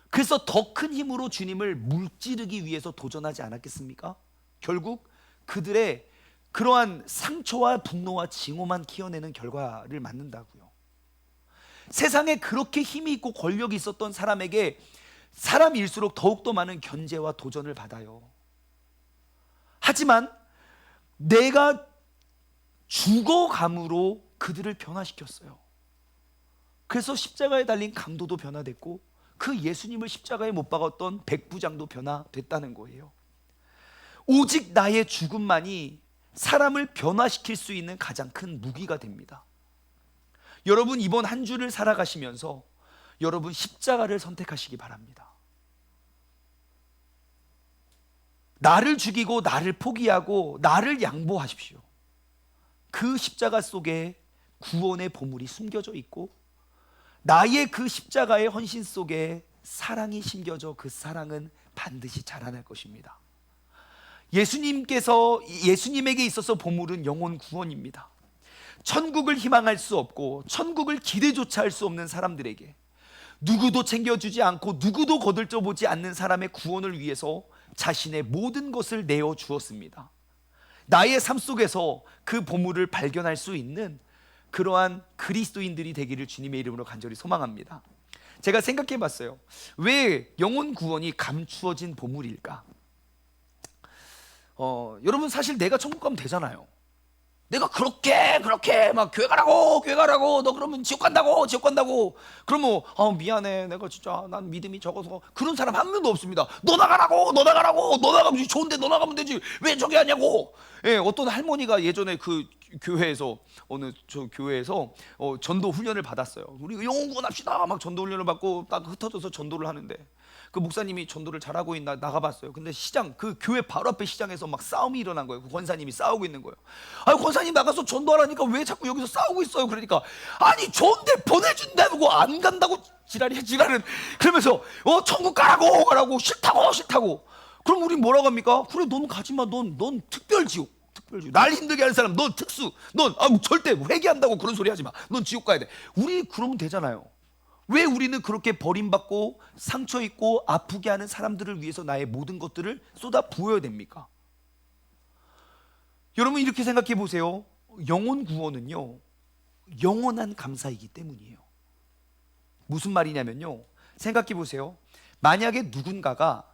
그래서 더 큰 힘으로 주님을 물찌르기 위해서 도전하지 않았겠습니까? 결국 그들의 그러한 상처와 분노와 징후만 키워내는 결과를 맞는다고요. 세상에 그렇게 힘이 있고 권력이 있었던 사람에게 사람일수록 더욱더 많은 견제와 도전을 받아요. 하지만 내가 죽어감으로 그들을 변화시켰어요. 그래서 십자가에 달린 강도도 변화됐고 그 예수님을 십자가에 못 박았던 백부장도 변화됐다는 거예요. 오직 나의 죽음만이 사람을 변화시킬 수 있는 가장 큰 무기가 됩니다. 여러분, 이번 한 주를 살아가시면서 여러분 십자가를 선택하시기 바랍니다. 나를 죽이고 나를 포기하고 나를 양보하십시오. 그 십자가 속에 구원의 보물이 숨겨져 있고 나의 그 십자가의 헌신 속에 사랑이 심겨져 그 사랑은 반드시 자라날 것입니다. 예수님에게 있어서 보물은 영혼 구원입니다. 천국을 희망할 수 없고 천국을 기대조차 할 수 없는 사람들에게 누구도 챙겨주지 않고 누구도 거들떠보지 않는 사람의 구원을 위해서 자신의 모든 것을 내어 주었습니다. 나의 삶 속에서 그 보물을 발견할 수 있는 그러한 그리스도인들이 되기를 주님의 이름으로 간절히 소망합니다. 제가 생각해 봤어요. 왜 영혼 구원이 감추어진 보물일까? 여러분, 사실 내가 천국 가면 되잖아요. 내가 그렇게 막 교회 가라고 너 그러면 지옥 간다고 그러면 미안해, 내가 진짜 난 믿음이 적어서, 그런 사람 한 명도 없습니다. 너 나가면 좋은데 너 나가면 되지 왜 저기 하냐고. 예, 어떤 할머니가 예전에 그 교회에서, 어느 저 교회에서 전도 훈련을 받았어요. 우리 영혼 구원합시다 막 전도 훈련을 받고 딱 흩어져서 전도를 하는데, 그 목사님이 전도를 잘하고 있나 나가봤어요. 근데 그 교회 바로 앞에 시장에서 막 싸움이 일어난 거예요. 그 권사님이 싸우고 있는 거예요. 아니, 권사님 나가서 전도하라니까 왜 자꾸 여기서 싸우고 있어요? 그러니까, 아니 좋은데 보내준다고 안 간다고 지랄은 그러면서 천국 가라고 싫다고. 그럼 우리 뭐라고 합니까? 그래, 넌 가지마. 넌 특별지옥. 날 힘들게 하는 사람 넌 특수. 넌 절대 회개한다고 그런 소리 하지 마. 넌 지옥 가야 돼. 우리 그러면 되잖아요. 왜 우리는 그렇게 버림받고 상처 입고 아프게 하는 사람들을 위해서 나의 모든 것들을 쏟아 부어야 됩니까? 여러분, 이렇게 생각해 보세요. 영혼 구원은요, 영원한 감사이기 때문이에요. 무슨 말이냐면요, 생각해 보세요. 만약에 누군가가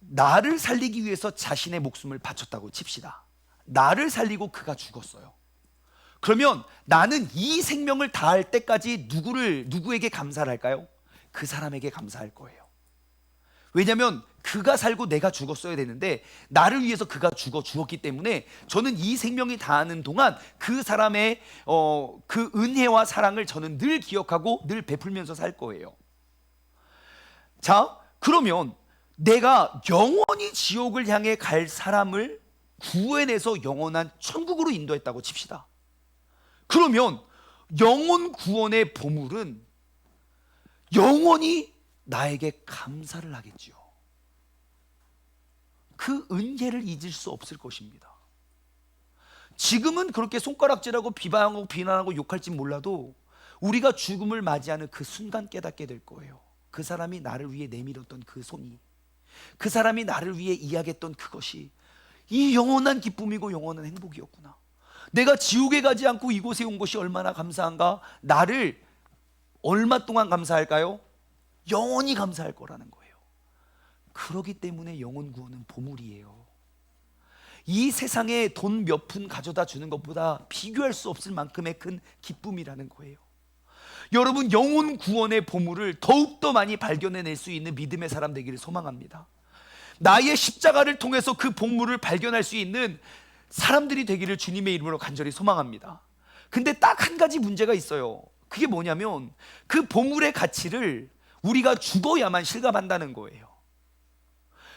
나를 살리기 위해서 자신의 목숨을 바쳤다고 칩시다. 나를 살리고 그가 죽었어요. 그러면 나는 이 생명을 다할 때까지 누구에게 감사를 할까요? 그 사람에게 감사할 거예요. 왜냐하면 그가 살고 내가 죽었어야 되는데, 나를 위해서 그가 죽었기 때문에 저는 이 생명이 다하는 동안 그 사람의 그 은혜와 사랑을 저는 늘 기억하고 늘 베풀면서 살 거예요. 자, 그러면 내가 영원히 지옥을 향해 갈 사람을 구원해서 영원한 천국으로 인도했다고 칩시다. 그러면 영혼 구원의 보물은 영원히 나에게 감사를 하겠지요. 그 은혜를 잊을 수 없을 것입니다. 지금은 그렇게 손가락질하고 비난하고 욕할지 몰라도, 우리가 죽음을 맞이하는 그 순간 깨닫게 될 거예요. 그 사람이 나를 위해 내밀었던 그 손이, 그 사람이 나를 위해 이야기했던 그것이 이 영원한 기쁨이고 영원한 행복이었구나. 내가 지옥에 가지 않고 이곳에 온 것이 얼마나 감사한가. 나를 얼마 동안 감사할까요? 영원히 감사할 거라는 거예요. 그렇기 때문에 영혼 구원은 보물이에요. 이 세상에 돈 몇 푼 가져다 주는 것보다 비교할 수 없을 만큼의 큰 기쁨이라는 거예요. 여러분, 영혼 구원의 보물을 더욱더 많이 발견해낼 수 있는 믿음의 사람 되기를 소망합니다. 나의 십자가를 통해서 그 보물을 발견할 수 있는 사람들이 되기를 주님의 이름으로 간절히 소망합니다. 근데 딱 한 가지 문제가 있어요. 그게 뭐냐면, 그 보물의 가치를 우리가 죽어야만 실감한다는 거예요.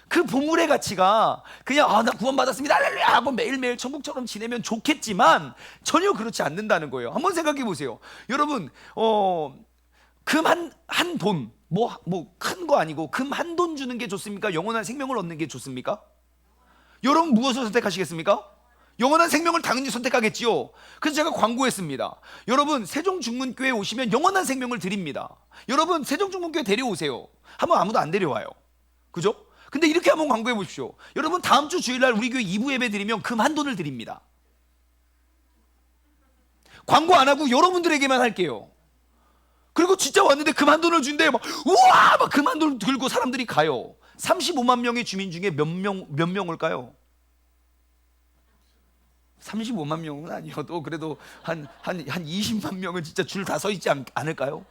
그 보물의 가치가 그냥 나 구원받았습니다 할렐루야 하고 매일매일 천국처럼 지내면 좋겠지만 전혀 그렇지 않는다는 거예요. 한번 생각해 보세요. 여러분, 금 한 돈, 큰 거 아니고 금 한 돈 주는 게 좋습니까? 영원한 생명을 얻는 게 좋습니까? 여러분, 무엇을 선택하시겠습니까? 영원한 생명을 당연히 선택하겠지요. 그래서 제가 광고했습니다. 여러분, 세종중문교회 오시면 영원한 생명을 드립니다. 여러분, 세종중문교회 데려오세요. 한번 아무도 안 데려와요. 그죠? 근데 이렇게 한번 광고해 보십시오. 여러분, 다음 주 주일날 우리 교회 2부 예배 드리면 금 한 돈을 드립니다. 광고 안 하고 여러분들에게만 할게요. 그리고 진짜 왔는데 금 한 돈을 준대. 우와! 막 금 한 돈을 들고 사람들이 가요. 35만 명의 주민 중에 몇 명 올까요? 35만 명은 아니어도 그래도 한 20만 명은 진짜 줄 다 서 있지 않을까요?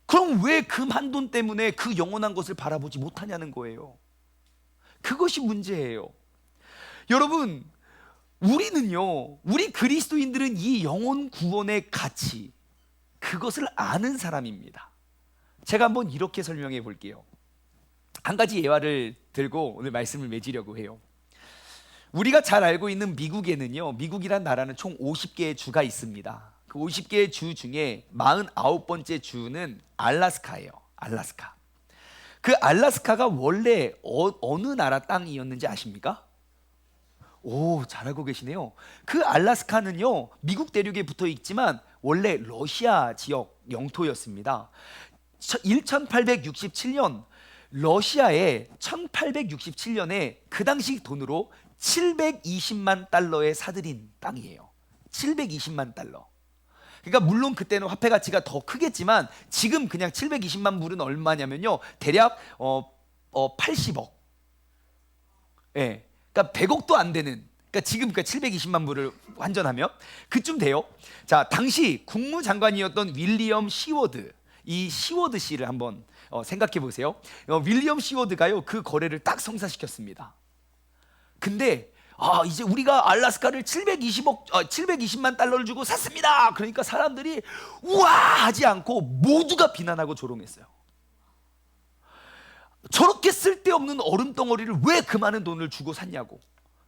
그럼 왜 금 한 돈 때문에 그 영원한 것을 바라보지 못하냐는 거예요. 그것이 문제예요. 여러분, 우리 그리스도인들은 이 영혼 구원의 가치, 그것을 아는 사람입니다. 제가 한번 이렇게 설명해 볼게요. 한 가지 예화를 들고 오늘 말씀을 맺으려고 해요. 우리가 잘 알고 있는 미국에는요, 미국이란 나라는 총 50개의 주가 있습니다. 그 50개의 주 중에 49번째 주는 알래스카예요. 알래스카. 그 알래스카가 원래 어느 나라 땅이었는지 아십니까? 오, 잘 알고 계시네요. 그 알래스카는요, 미국 대륙에 붙어 있지만 원래 러시아 지역 영토였습니다. 1867년 러시아에 1867년에 그 당시 돈으로 720만 달러에 사들인 땅이에요. 720만 달러. 그러니까 물론 그때는 화폐 가치가 더 크겠지만 지금 그냥 720만 불은 얼마냐면요, 대략 80억. 예, 그러니까 100억도 안 되는. 그러니까 지금 720만 불을 환전하면 그쯤 돼요. 자, 당시 국무장관이었던 윌리엄 시워드, 이 시워드 씨를 한번 생각해 보세요. 윌리엄 시워드가요, 그 거래를 딱 성사시켰습니다. 근데 이제 우리가 알래스카를 720만 달러를 주고 샀습니다. 그러니까 사람들이 우와 하지 않고 모두가 비난하고 조롱했어요. 저렇게 쓸데없는 얼음 덩어리를 왜 그 많은 돈을 주고 샀냐고.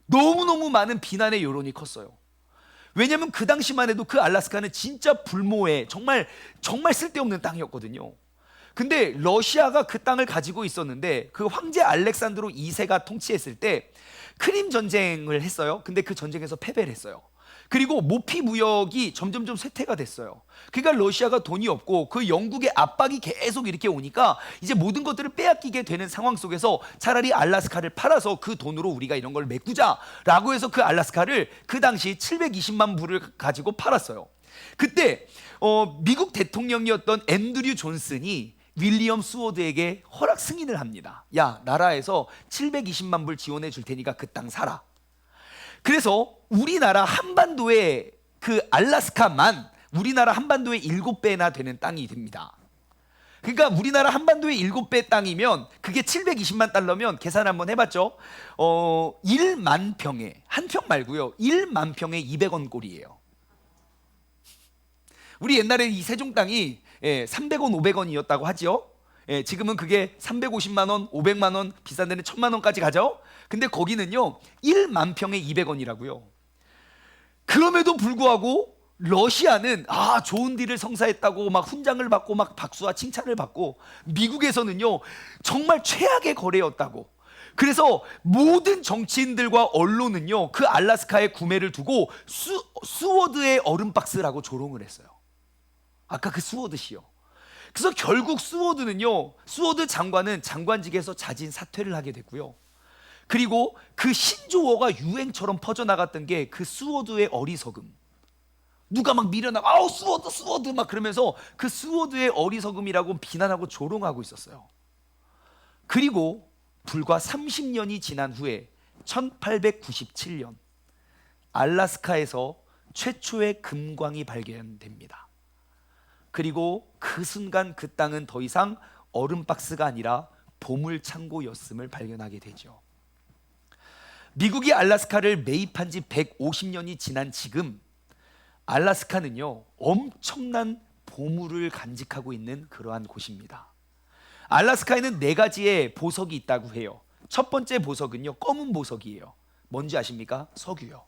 너무너무 많은 비난의 여론이 컸어요. 왜냐하면 그 당시만 해도 그 알래스카는 진짜 불모의 정말 쓸데없는 땅이었거든요. 근데 러시아가 그 땅을 가지고 있었는데 그 황제 알렉산드로 2세가 통치했을 때 크림 전쟁을 했어요. 근데 그 전쟁에서 패배를 했어요. 그리고 모피 무역이 점점점 쇠퇴가 됐어요. 그러니까 러시아가 돈이 없고 그 영국의 압박이 계속 이렇게 오니까 이제 모든 것들을 빼앗기게 되는 상황 속에서 차라리 알래스카를 팔아서 그 돈으로 우리가 이런 걸 메꾸자라고 해서 그 알래스카를 그 당시 720만 불을 가지고 팔았어요. 그때 미국 대통령이었던 앤드류 존슨이 윌리엄 스워드에게 허락 승인을 합니다. 야, 나라에서 720만 불 지원해 줄 테니까 그 땅 사라. 그래서 우리나라 한반도의 그 알래스카만 우리나라 한반도의 7배나 되는 땅이 됩니다. 그러니까 우리나라 한반도의 7배 땅이면 그게 720만 달러면 계산 한번 해봤죠. 1만 평에, 한 평 말고요, 1만 평에 200원 꼴이에요. 우리 옛날에 이 세종 땅이 300원, 500원이었다고 하죠. 지금은 그게 350만 원, 500만 원, 비싼 데는 1000만 원까지 가죠. 근데 거기는요 1만 평에 200원이라고요. 그럼에도 불구하고 러시아는 좋은 딜을 성사했다고 막 훈장을 받고 막 박수와 칭찬을 받고, 미국에서는요 정말 최악의 거래였다고. 그래서 모든 정치인들과 언론은요 그 알래스카의 구매를 두고 스워드의 얼음 박스라고 조롱을 했어요. 아까 그 스워드 씨요. 그래서 결국 스워드 장관은 장관직에서 자진 사퇴를 하게 됐고요. 그리고 그 신조어가 유행처럼 퍼져나갔던 게 그 스워드의 어리석음. 누가 막 밀어나가 스워드 막 그러면서 그 스워드의 어리석음이라고 비난하고 조롱하고 있었어요. 그리고 불과 30년이 지난 후에 1897년 알래스카에서 최초의 금광이 발견됩니다. 그리고 그 순간 그 땅은 더 이상 얼음 박스가 아니라 보물 창고였음을 발견하게 되죠. 미국이 알래스카를 매입한 지 150년이 지난 지금 알래스카는요 엄청난 보물을 간직하고 있는 그러한 곳입니다. 알래스카에는 4가지의 보석이 있다고 해요. 첫 번째 보석은요 검은 보석이에요. 뭔지 아십니까? 석유요.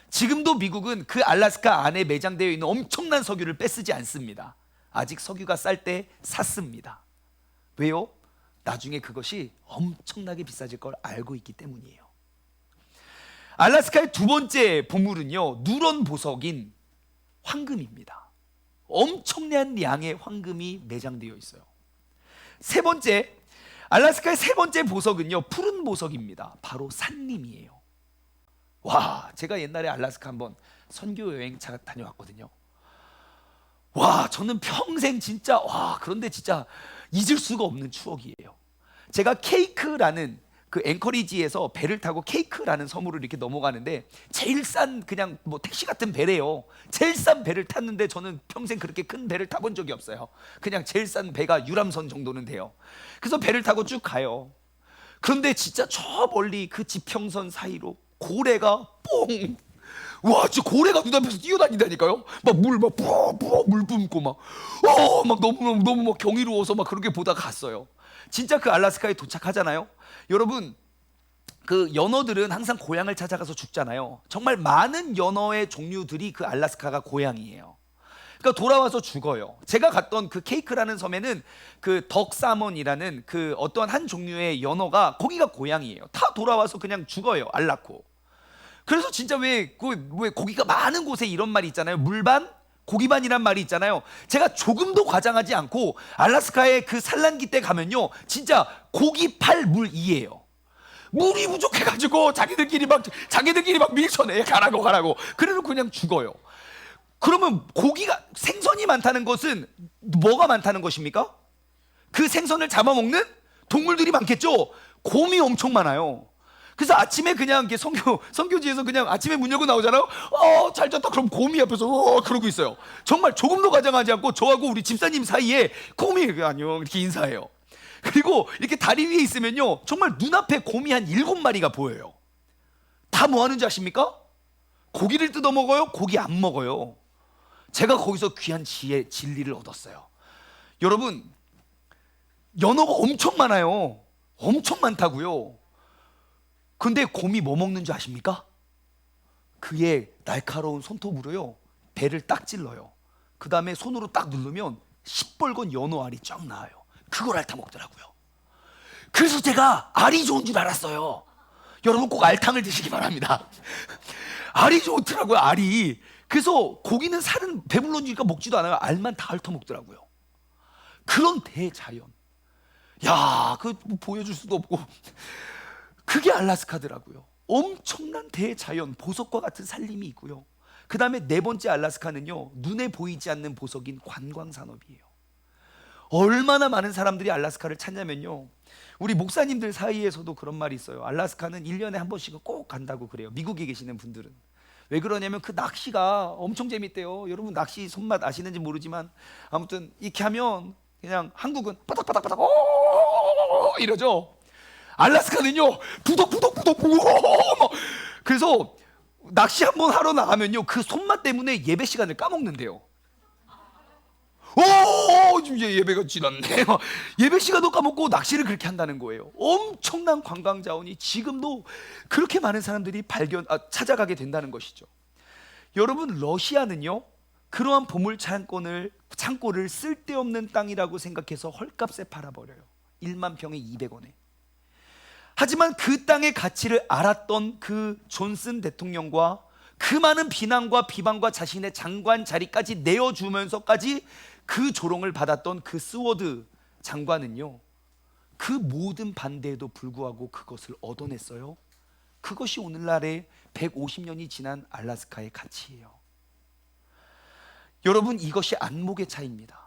지금도 미국은 그 알래스카 안에 매장되어 있는 엄청난 석유를 빼쓰지 않습니다. 아직 석유가 쌀 때 샀습니다. 왜요? 나중에 그것이 엄청나게 비싸질 걸 알고 있기 때문이에요. 알래스카의 두 번째 보물은요 누런 보석인 황금입니다. 엄청난 양의 황금이 매장되어 있어요. 알래스카의 세 번째 보석은요 푸른 보석입니다. 바로 산림이에요. 와, 제가 옛날에 알래스카 한번 선교 여행차 다녀왔거든요. 와, 저는 평생 진짜 그런데 진짜 잊을 수가 없는 추억이에요. 제가 케이크라는 그 앵커리지에서 배를 타고 케이크라는 섬으로 이렇게 넘어가는데 제일 싼 그냥 뭐 택시 같은 배래요. 제일 싼 배를 탔는데 저는 평생 그렇게 큰 배를 타본 적이 없어요. 그냥 제일 싼 배가 유람선 정도는 돼요. 그래서 배를 타고 쭉 가요. 그런데 진짜 저 멀리 그 지평선 사이로 고래가 뽕! 와, 진짜 고래가 눈앞에서 뛰어다닌다니까요. 막 물 뿜고 막 너무 막 경이로워서 막 그렇게 보다 갔어요. 진짜 그 알래스카에 도착하잖아요. 여러분, 그 연어들은 항상 고향을 찾아가서 죽잖아요. 정말 많은 연어의 종류들이 그 알래스카가 고향이에요. 그러니까 돌아와서 죽어요. 제가 갔던 그 케이크라는 섬에는 그 덕사먼이라는 그 어떤 한 종류의 연어가 거기가 고향이에요. 다 돌아와서 그냥 죽어요. 알 낳고. 그래서 진짜 왜 거기가 많은 곳에 이런 말이 있잖아요. 물반 고기반이란 말이 있잖아요. 제가 조금도 과장하지 않고 알래스카의 그 산란기 때 가면요, 진짜 고기 팔 물 2예요. 물이 부족해가지고 자기들끼리 막 밀쳐내. 가라고. 그래놓고 그냥 죽어요. 그러면 고기가, 생선이 많다는 것은 뭐가 많다는 것입니까? 그 생선을 잡아먹는 동물들이 많겠죠. 곰이 엄청 많아요. 그래서 아침에 그냥 이렇게 선교지에서 그냥 아침에 문 열고 나오잖아요. 잘 잤다. 그럼 곰이 앞에서 그러고 있어요. 정말 조금도 과장하지 않고 저하고 우리 집사님 사이에 곰이 안녕 이렇게 인사해요. 그리고 이렇게 다리 위에 있으면요, 정말 눈앞에 곰이 한 7마리가 보여요. 다 뭐 하는지 아십니까? 고기를 뜯어 먹어요? 고기 안 먹어요. 제가 거기서 귀한 진리를 얻었어요. 여러분, 연어가 엄청 많아요. 엄청 많다고요. 근데 곰이 뭐 먹는지 아십니까? 그의 날카로운 손톱으로요, 배를 딱 찔러요. 그 다음에 손으로 딱 누르면 시뻘건 연어 알이 쫙 나와요. 그걸 핥아 먹더라고요. 그래서 제가 알이 좋은 줄 알았어요. 여러분 꼭 알탕을 드시기 바랍니다. 알이 좋더라고요, 알이. 그래서 고기는 살은 배불러지니까 먹지도 않아요. 알만 다 핥아 먹더라고요. 그런 대자연. 야, 그 뭐 보여줄 수도 없고. 그게 알래스카더라고요. 엄청난 대자연, 보석과 같은 산림이 있고요. 그 다음에 네 번째 알래스카는요, 눈에 보이지 않는 보석인 관광산업이에요. 얼마나 많은 사람들이 알래스카를 찾냐면요, 우리 목사님들 사이에서도 그런 말이 있어요. 알래스카는 1년에 한 번씩은 꼭 간다고 그래요. 미국에 계시는 분들은. 왜 그러냐면 그 낚시가 엄청 재밌대요. 여러분 낚시 손맛 아시는지 모르지만 아무튼 이렇게 하면 그냥 한국은 바닥바닥바닥 이러죠. 알래스카는요, 부덕. 그래서 낚시 한번 하러 나가면요, 그 손맛 때문에 예배 시간을 까먹는데요. 지금 예배가 지났네. 예배 시간도 까먹고 낚시를 그렇게 한다는 거예요. 엄청난 관광 자원이 지금도 그렇게 많은 사람들이 찾아가게 된다는 것이죠. 여러분, 러시아는요, 그러한 보물 창고를 쓸데없는 땅이라고 생각해서 헐값에 팔아버려요. 1만 평에 200원에. 하지만 그 땅의 가치를 알았던 그 존슨 대통령과 그 많은 비난과 비방과 자신의 장관 자리까지 내어주면서까지 그 조롱을 받았던 그 스워드 장관은요, 그 모든 반대에도 불구하고 그것을 얻어냈어요. 그것이 오늘날의 150년이 지난 알래스카의 가치예요. 여러분, 이것이 안목의 차이입니다.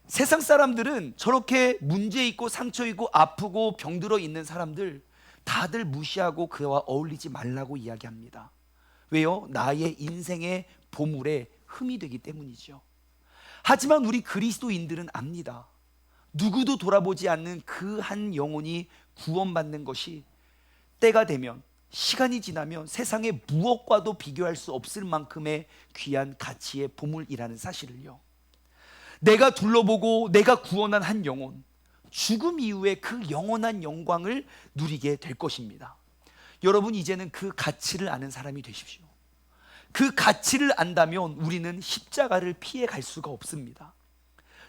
세상 사람들은 저렇게 문제 있고 상처 있고 아프고 병들어 있는 사람들 다들 무시하고 그와 어울리지 말라고 이야기합니다. 왜요? 나의 인생의 보물에 흠이 되기 때문이죠. 하지만 우리 그리스도인들은 압니다. 누구도 돌아보지 않는 그 한 영혼이 구원받는 것이 때가 되면, 시간이 지나면 세상의 무엇과도 비교할 수 없을 만큼의 귀한 가치의 보물이라는 사실을요, 내가 둘러보고 내가 구원한 한 영혼, 죽음 이후에 그 영원한 영광을 누리게 될 것입니다. 여러분, 이제는 그 가치를 아는 사람이 되십시오. 그 가치를 안다면 우리는 십자가를 피해 갈 수가 없습니다.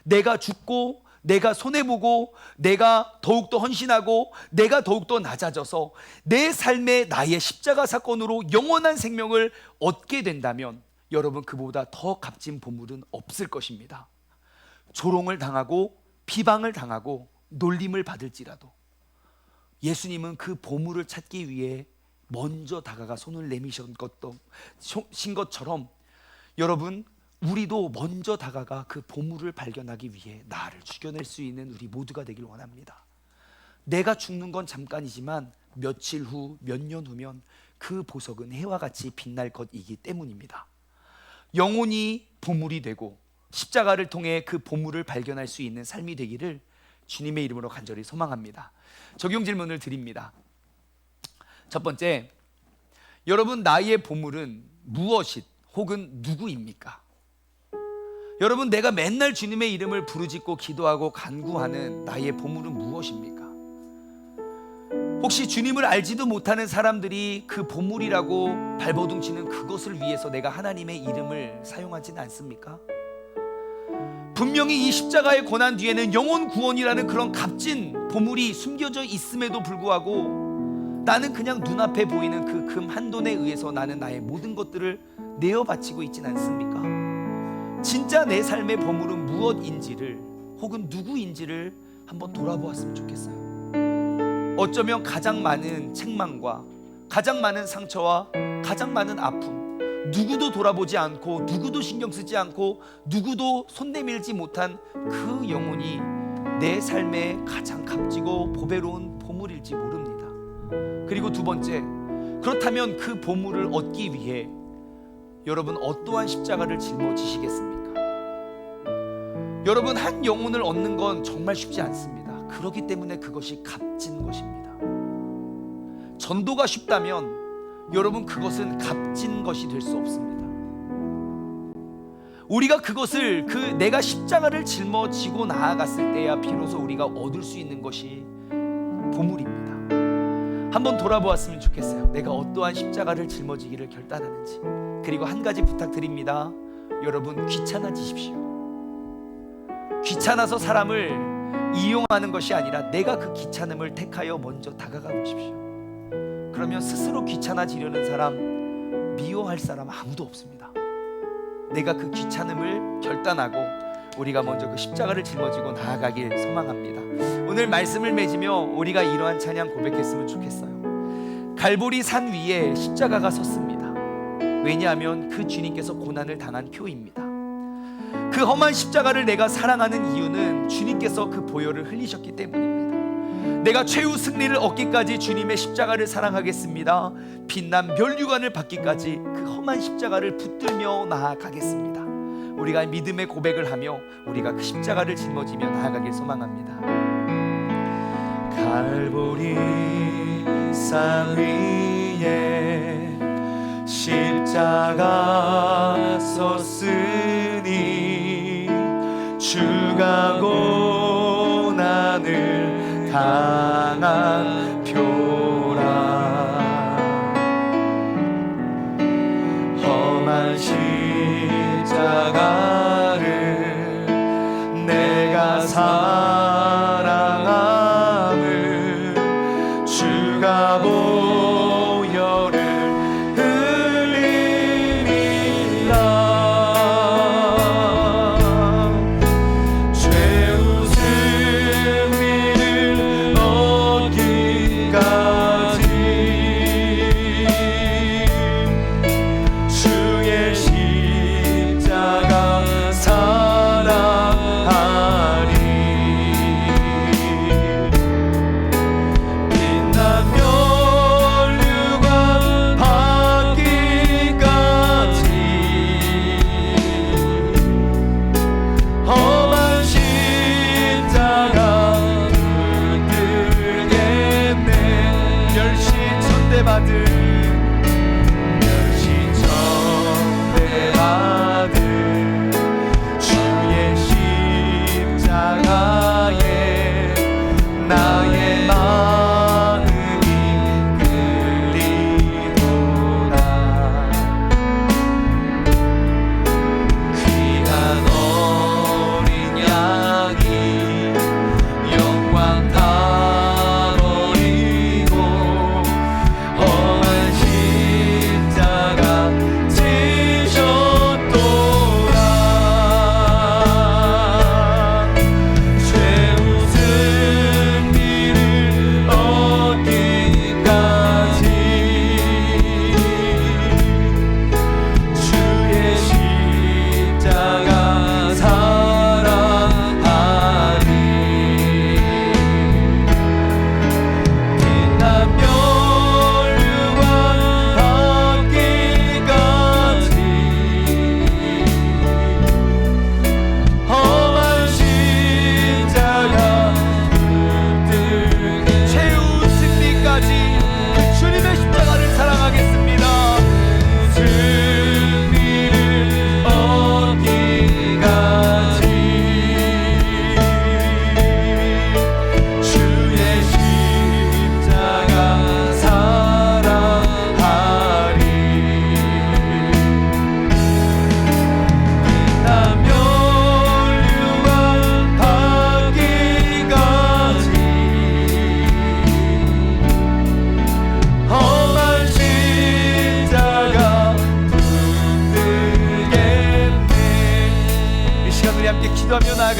내가 죽고 내가 손해보고 내가 더욱더 헌신하고 내가 더욱더 낮아져서 내 삶의 나의 십자가 사건으로 영원한 생명을 얻게 된다면 여러분, 그보다 더 값진 보물은 없을 것입니다. 조롱을 당하고 비방을 당하고 놀림을 받을지라도 예수님은 그 보물을 찾기 위해 먼저 다가가 손을 내미신 것처럼 여러분, 우리도 먼저 다가가 그 보물을 발견하기 위해 나를 죽여낼 수 있는 우리 모두가 되길 원합니다. 내가 죽는 건 잠깐이지만 며칠 후, 몇 년 후면 그 보석은 해와 같이 빛날 것이기 때문입니다. 영혼이 보물이 되고 십자가를 통해 그 보물을 발견할 수 있는 삶이 되기를 주님의 이름으로 간절히 소망합니다. 적용 질문을 드립니다. 첫 번째, 여러분, 나의 보물은 무엇이 혹은 누구입니까? 여러분, 내가 맨날 주님의 이름을 부르짖고 기도하고 간구하는 나의 보물은 무엇입니까? 혹시 주님을 알지도 못하는 사람들이 그 보물이라고 발버둥치는 그것을 위해서 내가 하나님의 이름을 사용하진 않습니까? 분명히 이 십자가의 고난 뒤에는 영혼 구원이라는 그런 값진 보물이 숨겨져 있음에도 불구하고 나는 그냥 눈앞에 보이는 그 금 한 돈에 의해서 나는 나의 모든 것들을 내어 바치고 있진 않습니까? 진짜 내 삶의 보물은 무엇인지를, 혹은 누구인지를 한번 돌아보았으면 좋겠어요. 어쩌면 가장 많은 책망과 가장 많은 상처와 가장 많은 아픔, 누구도 돌아보지 않고 누구도 신경 쓰지 않고 누구도 손 내밀지 못한 그 영혼이 내 삶의 가장 값지고 보배로운 보물일지 모릅니다. 그리고 두 번째, 그렇다면 그 보물을 얻기 위해 여러분 어떠한 십자가를 짊어지시겠습니까? 여러분, 한 영혼을 얻는 건 정말 쉽지 않습니다. 그렇기 때문에 그것이 값진 것입니다. 전도가 쉽다면 여러분, 그것은 값진 것이 될 수 없습니다. 우리가 그것을, 내가 십자가를 짊어지고 나아갔을 때야 비로소 우리가 얻을 수 있는 것이 보물입니다. 한번 돌아보았으면 좋겠어요. 내가 어떠한 십자가를 짊어지기를 결단하는지. 그리고 한 가지 부탁드립니다. 여러분, 귀찮아지십시오. 귀찮아서 사람을 이용하는 것이 아니라 내가 그 귀찮음을 택하여 먼저 다가가 보십시오. 그러면 스스로 귀찮아지려는 사람, 미워할 사람 아무도 없습니다. 내가 그 귀찮음을 결단하고 우리가 먼저 그 십자가를 짊어지고 나아가길 소망합니다. 오늘 말씀을 맺으며 우리가 이러한 찬양 고백했으면 좋겠어요. 갈보리 산 위에 십자가가 섰습니다. 왜냐하면 그 주님께서 고난을 당한 표입니다. 그 험한 십자가를 내가 사랑하는 이유는 주님께서 그 보혈을 흘리셨기 때문입니다. 내가 최후 승리를 얻기까지 주님의 십자가를 사랑하겠습니다. 빛난 멸류관을 받기까지 그 험한 십자가를 붙들며 나아가겠습니다. 우리가 믿음의 고백을 하며 우리가 그 십자가를 짊어지며 나아가길 소망합니다. 갈보리 산 위에 십자가 섰으니 주가 고난을 당한 표라. 험한 십자가를 내가 사랑함을 주가 보혈을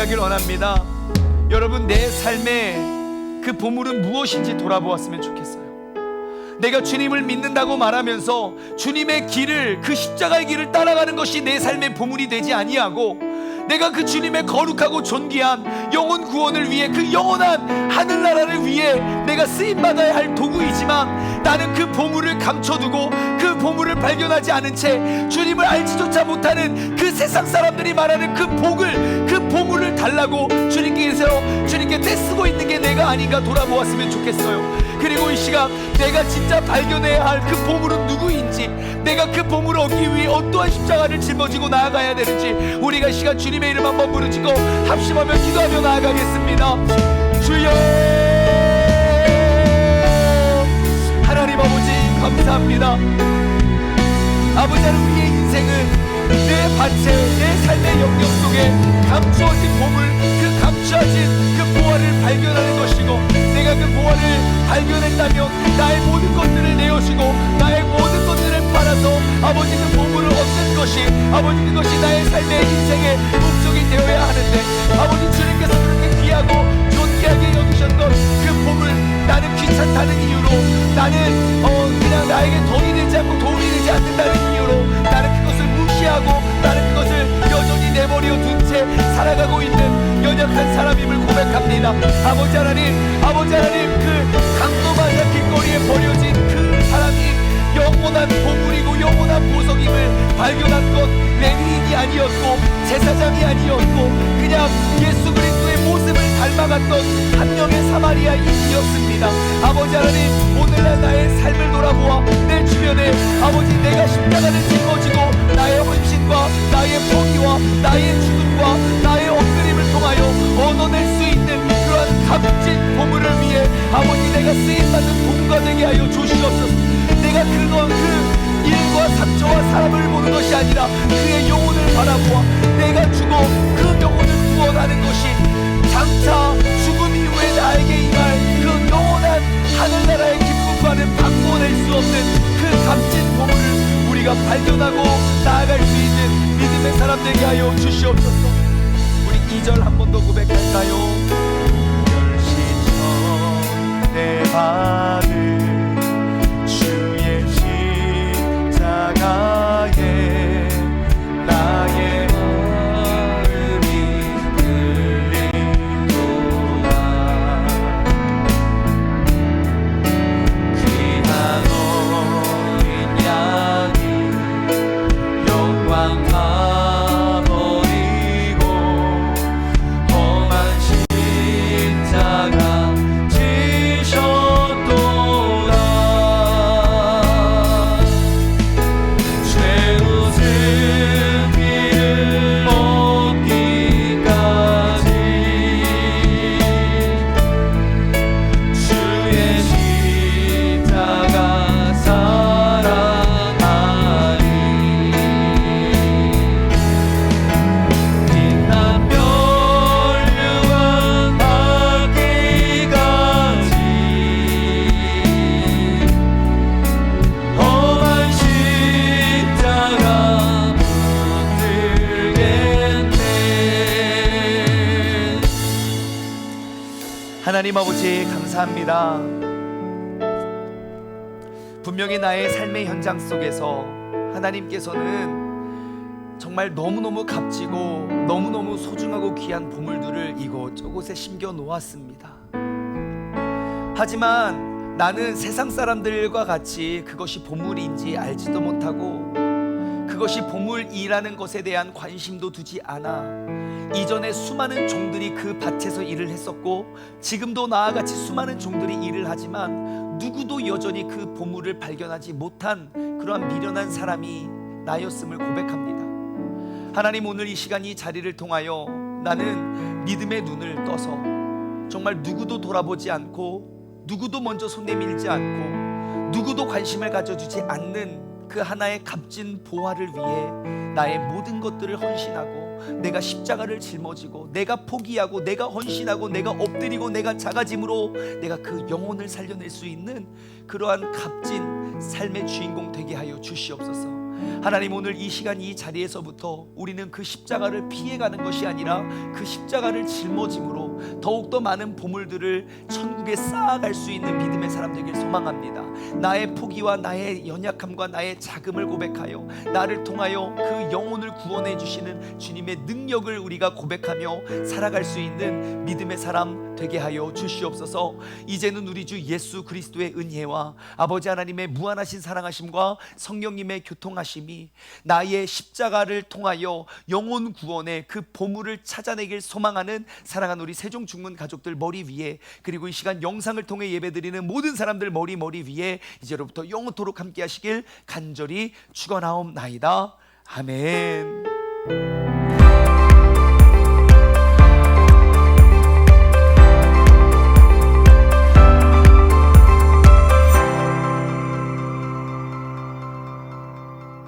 고백하길 원합니다. 여러분, 내 삶의 그 보물은 무엇인지 돌아보았으면 좋겠어요. 내가 주님을 믿는다고 말하면서 주님의 길을, 그 십자가의 길을 따라가는 것이 내 삶의 보물이 되지 아니하고, 내가 그 주님의 거룩하고 존귀한 영혼 구원을 위해, 그 영원한 하늘나라를 위해 내가 쓰임받아야 할 도구이지만, 나는 그 보물을 감춰두고 그 보물을 발견하지 않은 채 주님을 알지조차 못하는 그 세상 사람들이 말하는 그 복을, 그 보물을 달라고 주님께 떼쓰고 있는 게 내가 아닌가 돌아보았으면 좋겠어요. 그리고 이 시간 내가 진짜 발견해야 할 그 보물은 누구인지, 내가 그 보물을 얻기 위해 어떠한 십자가를 짊어지고 나아가야 되는지, 우리가 이 시간 주님의 이름 한번 부르짖고 합심하며 기도하며 나아가겠습니다. 주여, 하나님 아버지 감사합니다. 아버지, 우리의 인생은 내 밭에, 내 삶의 영역 속에 감추어진 보물, 그 감추어진 그 보화를 발견하는 것이고, 내가 그 보화를 발견했다면 나의 모든 것들을 내어주고 나의 모든 것들을 팔아서 아버지 그 보물을 얻는 것이, 아버지 그것이 나의 삶의 인생의 목적이 되어야 하는데, 아버지 주님께서 그렇게 귀하고 존귀하게 여기셨던 그 보물, 나는 귀찮다는 이유로, 나는 그냥 나에게 덕이 되지 않고 도움이 되지 않는다는 이유로 나는 그것을 무시하고, 나는 그것을 여전히 내버려 둔 채 살아가고 있는 연약한 사람임을 고백합니다. 아버지 하나님, 그 강도마다 길거리에 버려진 그 사람이 영원한 보물이고 영원한 보석임을 발견한 것, 레위인이 아니었고 제사장이 아니었고 그냥 예수 그리스도의 모습을 닮아갔던 한 명의 사마리아인이었습니다. 아버지 하나님, 오늘날 나의 삶을 돌아보아 내 주변에 아버지 내가 십자가를 짊어지고 나의 헌신과 나의 포기와 나의 죽음과 나의 엎드림을 통하여 얻어낼 수 있는 그러한 값진 보물을 위해 아버지 내가 쓰임받는 도구가 되게 하여 주시옵소서. 내가 그 일과 상처와 사람을 보는 것이 아니라 그의 영혼을 바라보아 내가 주고 그 영혼을 구원하는 것이 장차 죽음 이후에 나에게 임할 그 영원한 하늘나라의 기쁨과는 바꿔낼 수 없는 그 값진 보물을 우리가 발견하고 나아갈 수 있는 믿음의 사람 되게 하여 주시옵소서. 우리 2절 한 번 더 고백할까요? 멸시쳐 내 받은 주의 십자가에 나의 마음이 끌리도다. 귀한 어린 양이 영광 다 버리고 험한 십자가 지셨도다. 죄 웃음 이름 얻기까지 주의 십자가 사랑하리. 빛난 멸류관 받기까지 험한 십자가 붙들겠네. 하나님 아버지 감사합니다. 분명히 나의 삶의 현장 속에서 하나님께서는 정말 너무너무 값지고 너무너무 소중하고 귀한 보물들을 이곳저곳에 심겨 놓았습니다. 하지만 나는 세상 사람들과 같이 그것이 보물인지 알지도 못하고 그것이 보물이라는 것에 대한 관심도 두지 않아 이전에 수많은 종들이 그 밭에서 일을 했었고 지금도 나와 같이 수많은 종들이 일을 하지만 누구도 여전히 그 보물을 발견하지 못한 그러한 미련한 사람이 나였음을 고백합니다. 하나님, 오늘 이 시간 이 자리를 통하여 나는 믿음의 눈을 떠서 정말 누구도 돌아보지 않고 누구도 먼저 손 내밀지 않고 누구도 관심을 가져주지 않는 그 하나의 값진 보화를 위해 나의 모든 것들을 헌신하고 내가 십자가를 짊어지고 내가 포기하고 내가 헌신하고 내가 엎드리고 내가 작아짐으로 내가 그 영혼을 살려낼 수 있는 그러한 값진 삶의 주인공 되게 하여 주시옵소서. 하나님, 오늘 이 시간 이 자리에서부터 우리는 그 십자가를 피해가는 것이 아니라 그 십자가를 짊어짐으로 더욱더 많은 보물들을 천국에 쌓아갈 수 있는 믿음의 사람 되길 소망합니다. 나의 포기와 나의 연약함과 나의 자금을 고백하여 나를 통하여 그 영혼을 구원해 주시는 주님의 능력을 우리가 고백하며 살아갈 수 있는 믿음의 사람 되게 하여 주시옵소서. 이제는 우리 주 예수 그리스도의 은혜와 아버지 하나님의 무한하신 사랑하심과 성령님의 교통하심이 나의 십자가를 통하여 영혼 구원의 그 보물을 찾아내길 소망하는 사랑하는 우리 세종 중문 가족들 머리 위에, 그리고 이 시간 영상을 통해 예배드리는 모든 사람들 머리 위에 이제로부터 영원토록 함께 하시길 간절히 축원하옵나이다. 아멘.